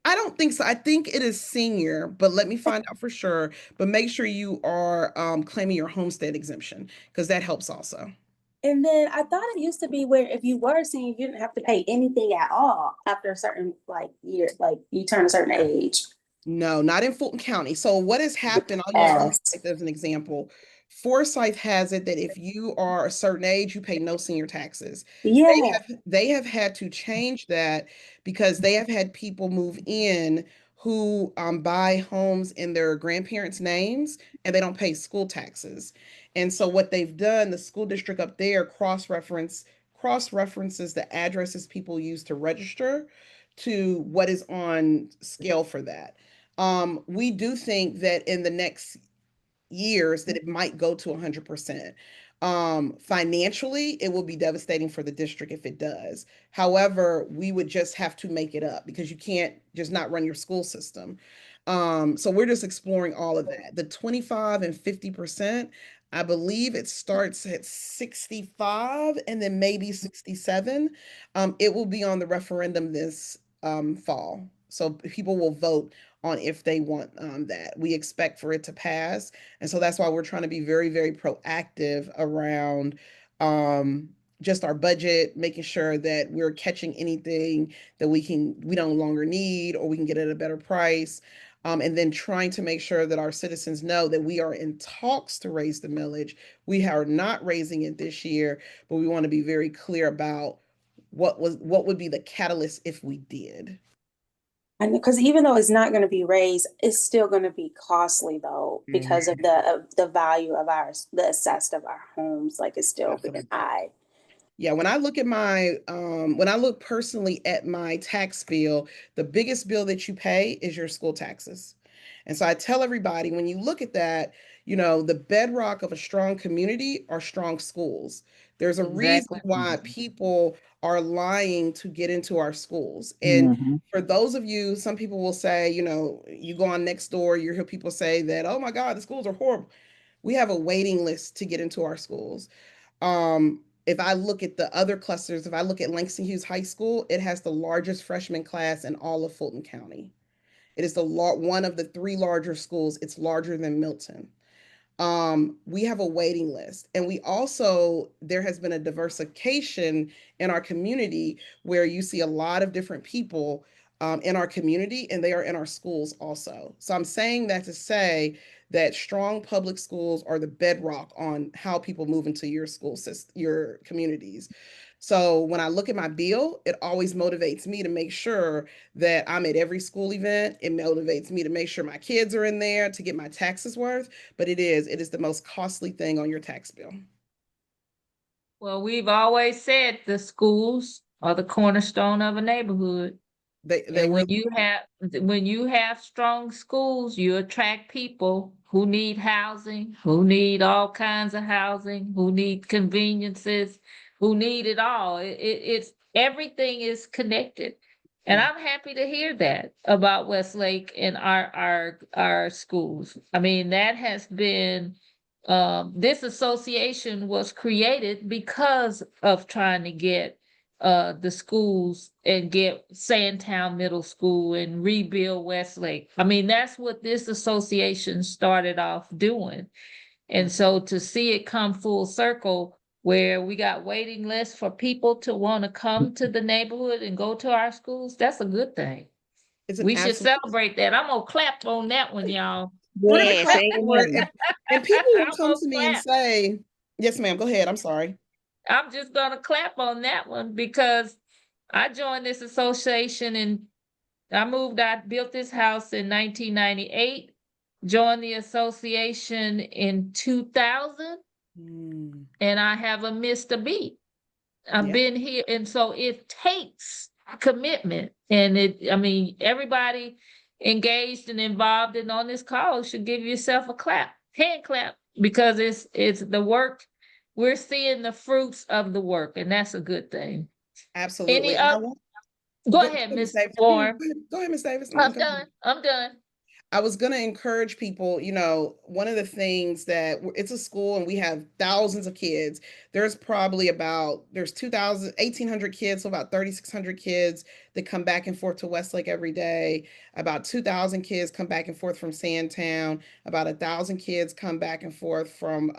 I don't think so. I think it is senior, but let me find out for sure. But make sure you are claiming your homestead exemption because that helps also. And then I thought it used to be where if you were a senior, you didn't have to pay anything at all after a certain year, like you turn a certain age. No, not in Fulton County. So what has happened, I'll use Yes. Forsyth as an example. Forsyth has it that if you are a certain age, you pay no senior taxes. Yeah. They have had to change that because they have had people move in who buy homes in their grandparents' names and they don't pay school taxes. And so what they've done, the school district up there cross references the addresses people use to register to what is on scale for that. We do think that in the next years that it might go to 100%. Financially, it will be devastating for the district if it does. However, we would just have to make it up because you can't just not run your school system. So we're just exploring all of that. The 25 and 50%, I believe it starts at 65 and then maybe 67. It will be on the referendum this fall. So people will vote on if they want that. We expect for it to pass. And so that's why we're trying to be very, very proactive around just our budget, making sure that we're catching anything that we no longer need or we can get at a better price. And then trying to make sure that our citizens know that we are in talks to raise the millage. We are not raising it this year, but we want to be very clear about what would be the catalyst if we did. And because even though it's not going to be raised, it's still going to be costly though because of the value of the assessed of our homes. Like it's still being high. Yeah, when I look at when I look personally at my tax bill, the biggest bill that you pay is your school taxes. And so I tell everybody when you look at that, the bedrock of a strong community are strong schools. There's a reason why people are lying to get into our schools. And for those of you, some people will say, you go on next door, you hear people say that, oh my God, the schools are horrible. We have a waiting list to get into our schools. If I look at the other clusters, if I look at Langston Hughes High School, it has the largest freshman class in all of Fulton County. It is one of the 3 larger schools. It's larger than Milton. We have a waiting list. And there has been a diversification in our community where you see a lot of different people in our community and they are in our schools also. So I'm saying that to say that strong public schools are the bedrock on how people move into your school system, your communities. So when I look at my bill, it always motivates me to make sure that I'm at every school event. It motivates me to make sure my kids are in there to get my taxes worth, but it is the most costly thing on your tax bill. Well, we've always said the schools are the cornerstone of a neighborhood. And when you have strong schools, you attract people who need housing, who need all kinds of housing, who need conveniences, who need it all. It's everything is connected. And I'm happy to hear that about Westlake and our schools. I mean, that has been this association was created because of trying to get the schools and get Sandtown Middle School and rebuild Westlake. I mean, that's what this association started off doing. And so to see it come full circle where we got waiting lists for people to want to come to the neighborhood and go to our schools, that's a good thing. We should celebrate that. I'm gonna clap on that one, y'all. We're gonna clap for it. And people will come to me and say, yes, ma'am, go ahead. I'm sorry. I'm just gonna clap on that one because I joined this association and I built this house in 1998, joined the association in 2000, and I haven't missed a beat. I've been here, and so it takes commitment. And everybody engaged and involved and on this call should give yourself a hand clap, because it's the work. We're seeing the fruits of the work, and that's a good thing. Absolutely. Go ahead, Ms. Davis. Warren. Go ahead, Ms. Davis. I'm done. I'm done. I was going to encourage people, you know, one of the things that it's a school and we have thousands of kids. There's probably there's 1,800 kids, so about 3,600 kids that come back and forth to Westlake every day. About 2,000 kids come back and forth from Sandtown. About 1,000 kids come back and forth from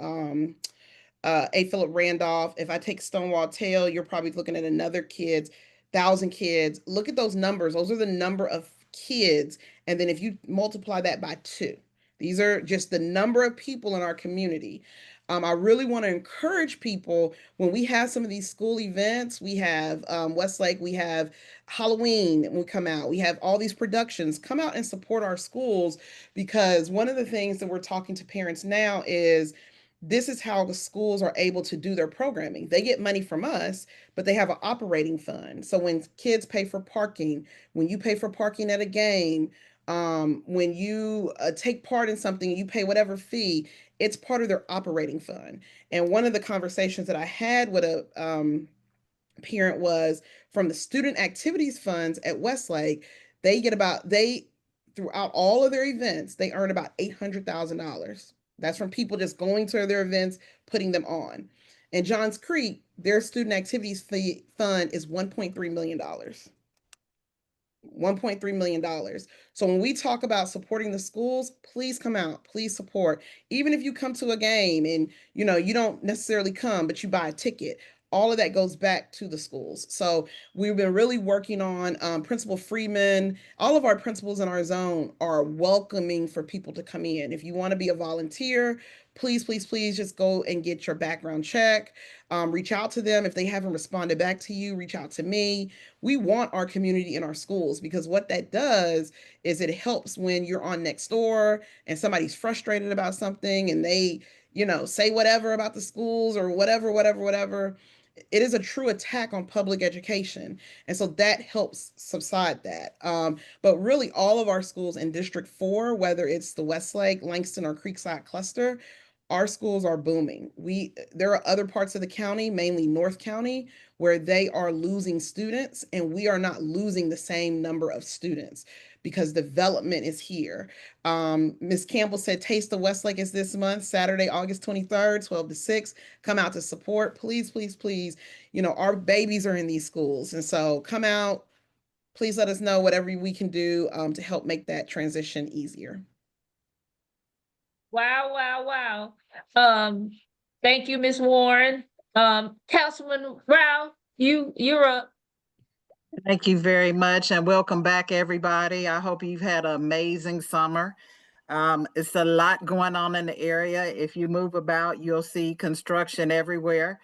A. Philip Randolph. If I take Stonewall Tail, you're probably looking at another 1,000 kids. Look at those numbers. Those are the number of kids. And then if you multiply that by 2, these are just the number of people in our community. I really want to encourage people when we have some of these school events. We have Westlake, we have Halloween when we come out, we have all these productions. Come out and support our schools, because one of the things that we're talking to parents now is this is how the schools are able to do their programming. They get money from us, but they have an operating fund. So when kids pay for parking, when you pay for parking at a game, when you take part in something, you pay whatever fee, it's part of their operating fund. And one of the conversations that I had with a parent was from the student activities funds at Westlake, they throughout all of their events, they earn about $800,000. That's from people just going to their events, putting them on. And Johns Creek, their student activities fund is $1.3 million. $1.3 million. So when we talk about supporting the schools, please come out, please support. Even if you come to a game and you don't necessarily come, but you buy a ticket, all of that goes back to the schools. So we've been really working on Principal Freeman. All of our principals in our zone are welcoming for people to come in. If you want to be a volunteer, please, please, please just go and get your background check. Reach out to them. If they haven't responded back to you, reach out to me. We want our community in our schools, because what that does is it helps when you're on next door and somebody's frustrated about something and they, say whatever about the schools or whatever. It is a true attack on public education. And so that helps subside that. But really all of our schools in District 4, whether it's the Westlake, Langston, or Creekside cluster, our schools are booming. There are other parts of the county, mainly North County, where they are losing students, and we are not losing the same number of students because development is here. Ms. Campbell said Taste of Westlake is this month, Saturday, August 23rd, 12 to 6. Come out to support. Please, please, please. Our babies are in these schools. And so come out. Please let us know whatever we can do to help make that transition easier. Wow, wow, wow. Thank you, Ms. Warren. Councilman Rao, you're up. Thank you very much, and welcome back, everybody. I hope you've had an amazing summer. It's a lot going on in the area. If you move about, you'll see construction everywhere.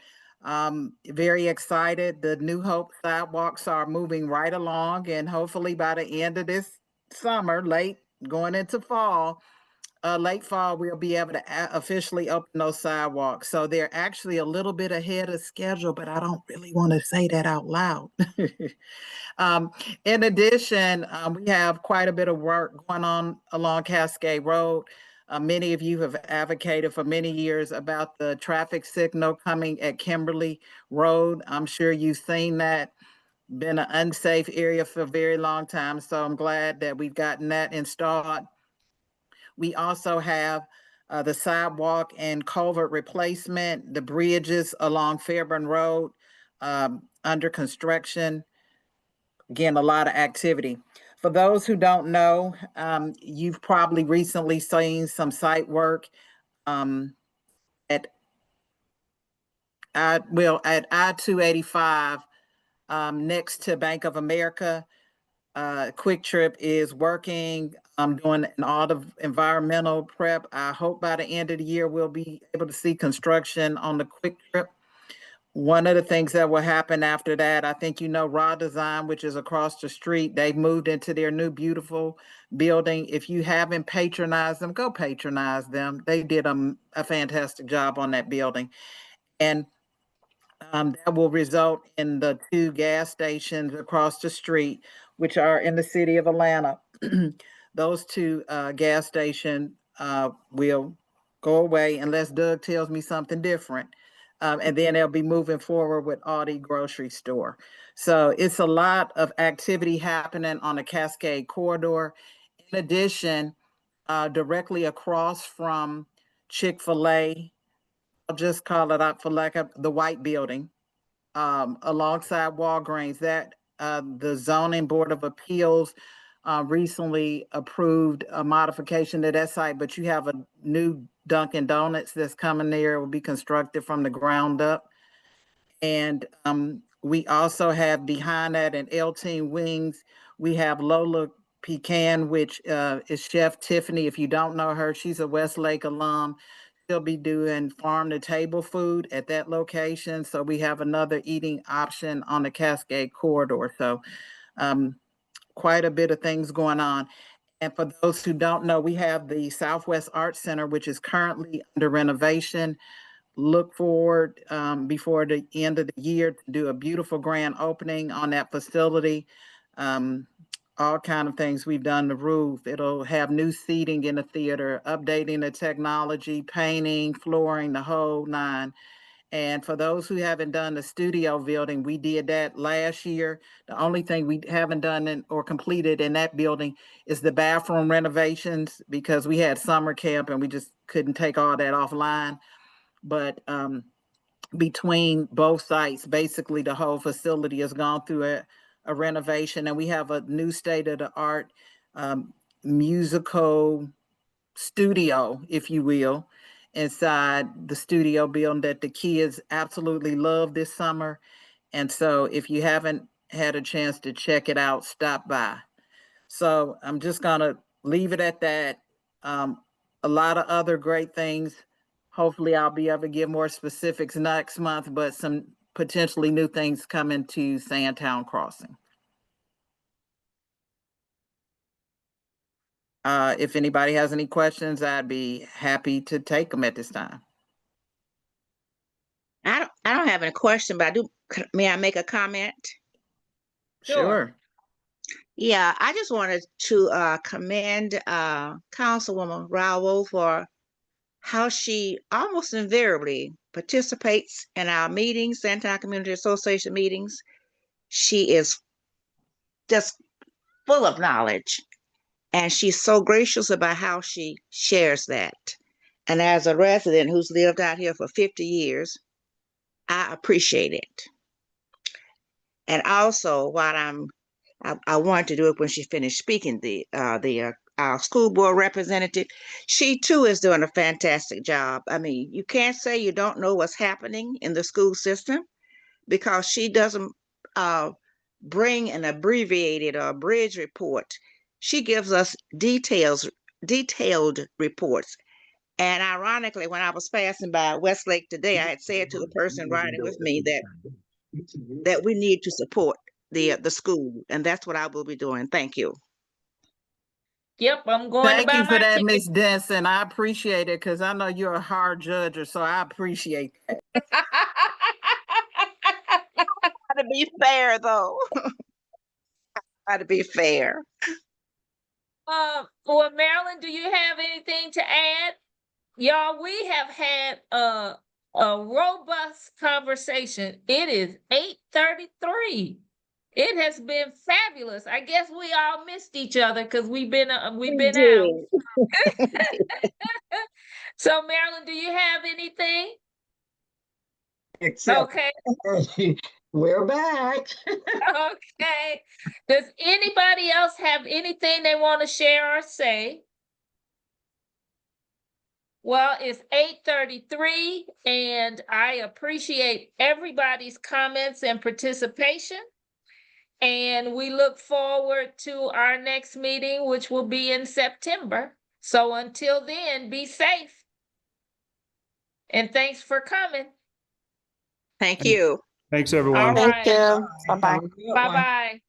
Very excited. The New Hope sidewalks are moving right along, and hopefully by the end of this summer, late going into fall, late fall, we'll be able to officially open those sidewalks. So they're actually a little bit ahead of schedule, but I don't really want to say that out loud. In addition, we have quite a bit of work going on along Cascade Road. Many of you have advocated for many years about the traffic signal coming at Kimberly Road. I'm sure you've seen that. Been an unsafe area for a very long time, so I'm glad that we've gotten that installed. We also have the sidewalk and culvert replacement, the bridges along Fairburn Road under construction. Again, a lot of activity. For those who don't know, you've probably recently seen some site work at I-285 next to Bank of America. Quick Trip is working. I'm doing all the environmental prep. I hope by the end of the year, we'll be able to see construction on the Quick Trip. One of the things that will happen after that, I think Raw Design, which is across the street, they've moved into their new beautiful building. If you haven't patronized them, go patronize them. They did a fantastic job on that building. And that will result in the 2 gas stations across the street, which are in the city of Atlanta. Those 2 gas stations will go away unless Doug tells me something different. And then they'll be moving forward with Aldi grocery store. So it's a lot of activity happening on the Cascade corridor. In addition, directly across from Chick-fil-A, I'll just call it out for lack of the white building, alongside Walgreens, that the Zoning Board of Appeals recently approved a modification to that site, but you have a new Dunkin' Donuts that's coming there. It will be constructed from the ground up. And we also have behind that in Elton Wings, we have Lola Pecan, which is Chef Tiffany. If you don't know her, she's a Westlake alum. She'll be doing farm to table food at that location. So we have another eating option on the Cascade corridor. So quite a bit of things going on. And for those who don't know, we have the Southwest Arts Center, which is currently under renovation. Look forward before the end of the year to do a beautiful grand opening on that facility. All kind of things we've done, the roof. It'll have new seating in the theater, updating the technology, painting, flooring, the whole nine. And for those who haven't done the studio building, we did that last year. The only thing we haven't done or completed in that building is the bathroom renovations, because we had summer camp and we just couldn't take all that offline. But between both sites, basically the whole facility has gone through a renovation, and we have a new state-of-the-art musical studio, if you will, inside the studio building that the kids absolutely love this summer. And so if you haven't had a chance to check it out, stop by. So I'm just gonna leave it at that. A lot of other great things. Hopefully I'll be able to give more specifics next month, but some potentially new things coming to Sandtown Crossing. If anybody has any questions, I'd be happy to take them at this time. I don't have any question, but may I make a comment? Sure. Yeah, I just wanted to commend Councilwoman Raoul for how she almost invariably participates in our meetings, Sandtown Community Association meetings. She is just full of knowledge, and she's so gracious about how she shares that. And as a resident who's lived out here for 50 years, I appreciate it. And also, what I wanted to do it when she finished speaking, our school board representative, she too is doing a fantastic job. I mean, you can't say you don't know what's happening in the school system, because she doesn't bring an abbreviated or abridged report. She gives us detailed reports. And ironically, when I was passing by Westlake today, I had said to the person riding with me that we need to support the school, and that's what I will be doing. Thank you. Yep, I'm going to Thank buy you for my that, ticket. Miss Denson. I appreciate it, because I know you're a hard judger, so I appreciate that. Try to be fair, though. Try to be fair. Well, Marilyn, do you have anything to add? Y'all, we have had a robust conversation. It is 8:33. It has been fabulous. I guess we all missed each other because we've been out. So, Marilyn, do you have anything? Except, Okay. we're back. Okay. Does anybody else have anything they want to share or say? Well, it's 8:33, and I appreciate everybody's comments and participation. And we look forward to our next meeting, which will be in September. So until then, be safe. And thanks for coming. Thank you. Thanks, everyone. All right. Thank you. Bye-bye. Bye-bye.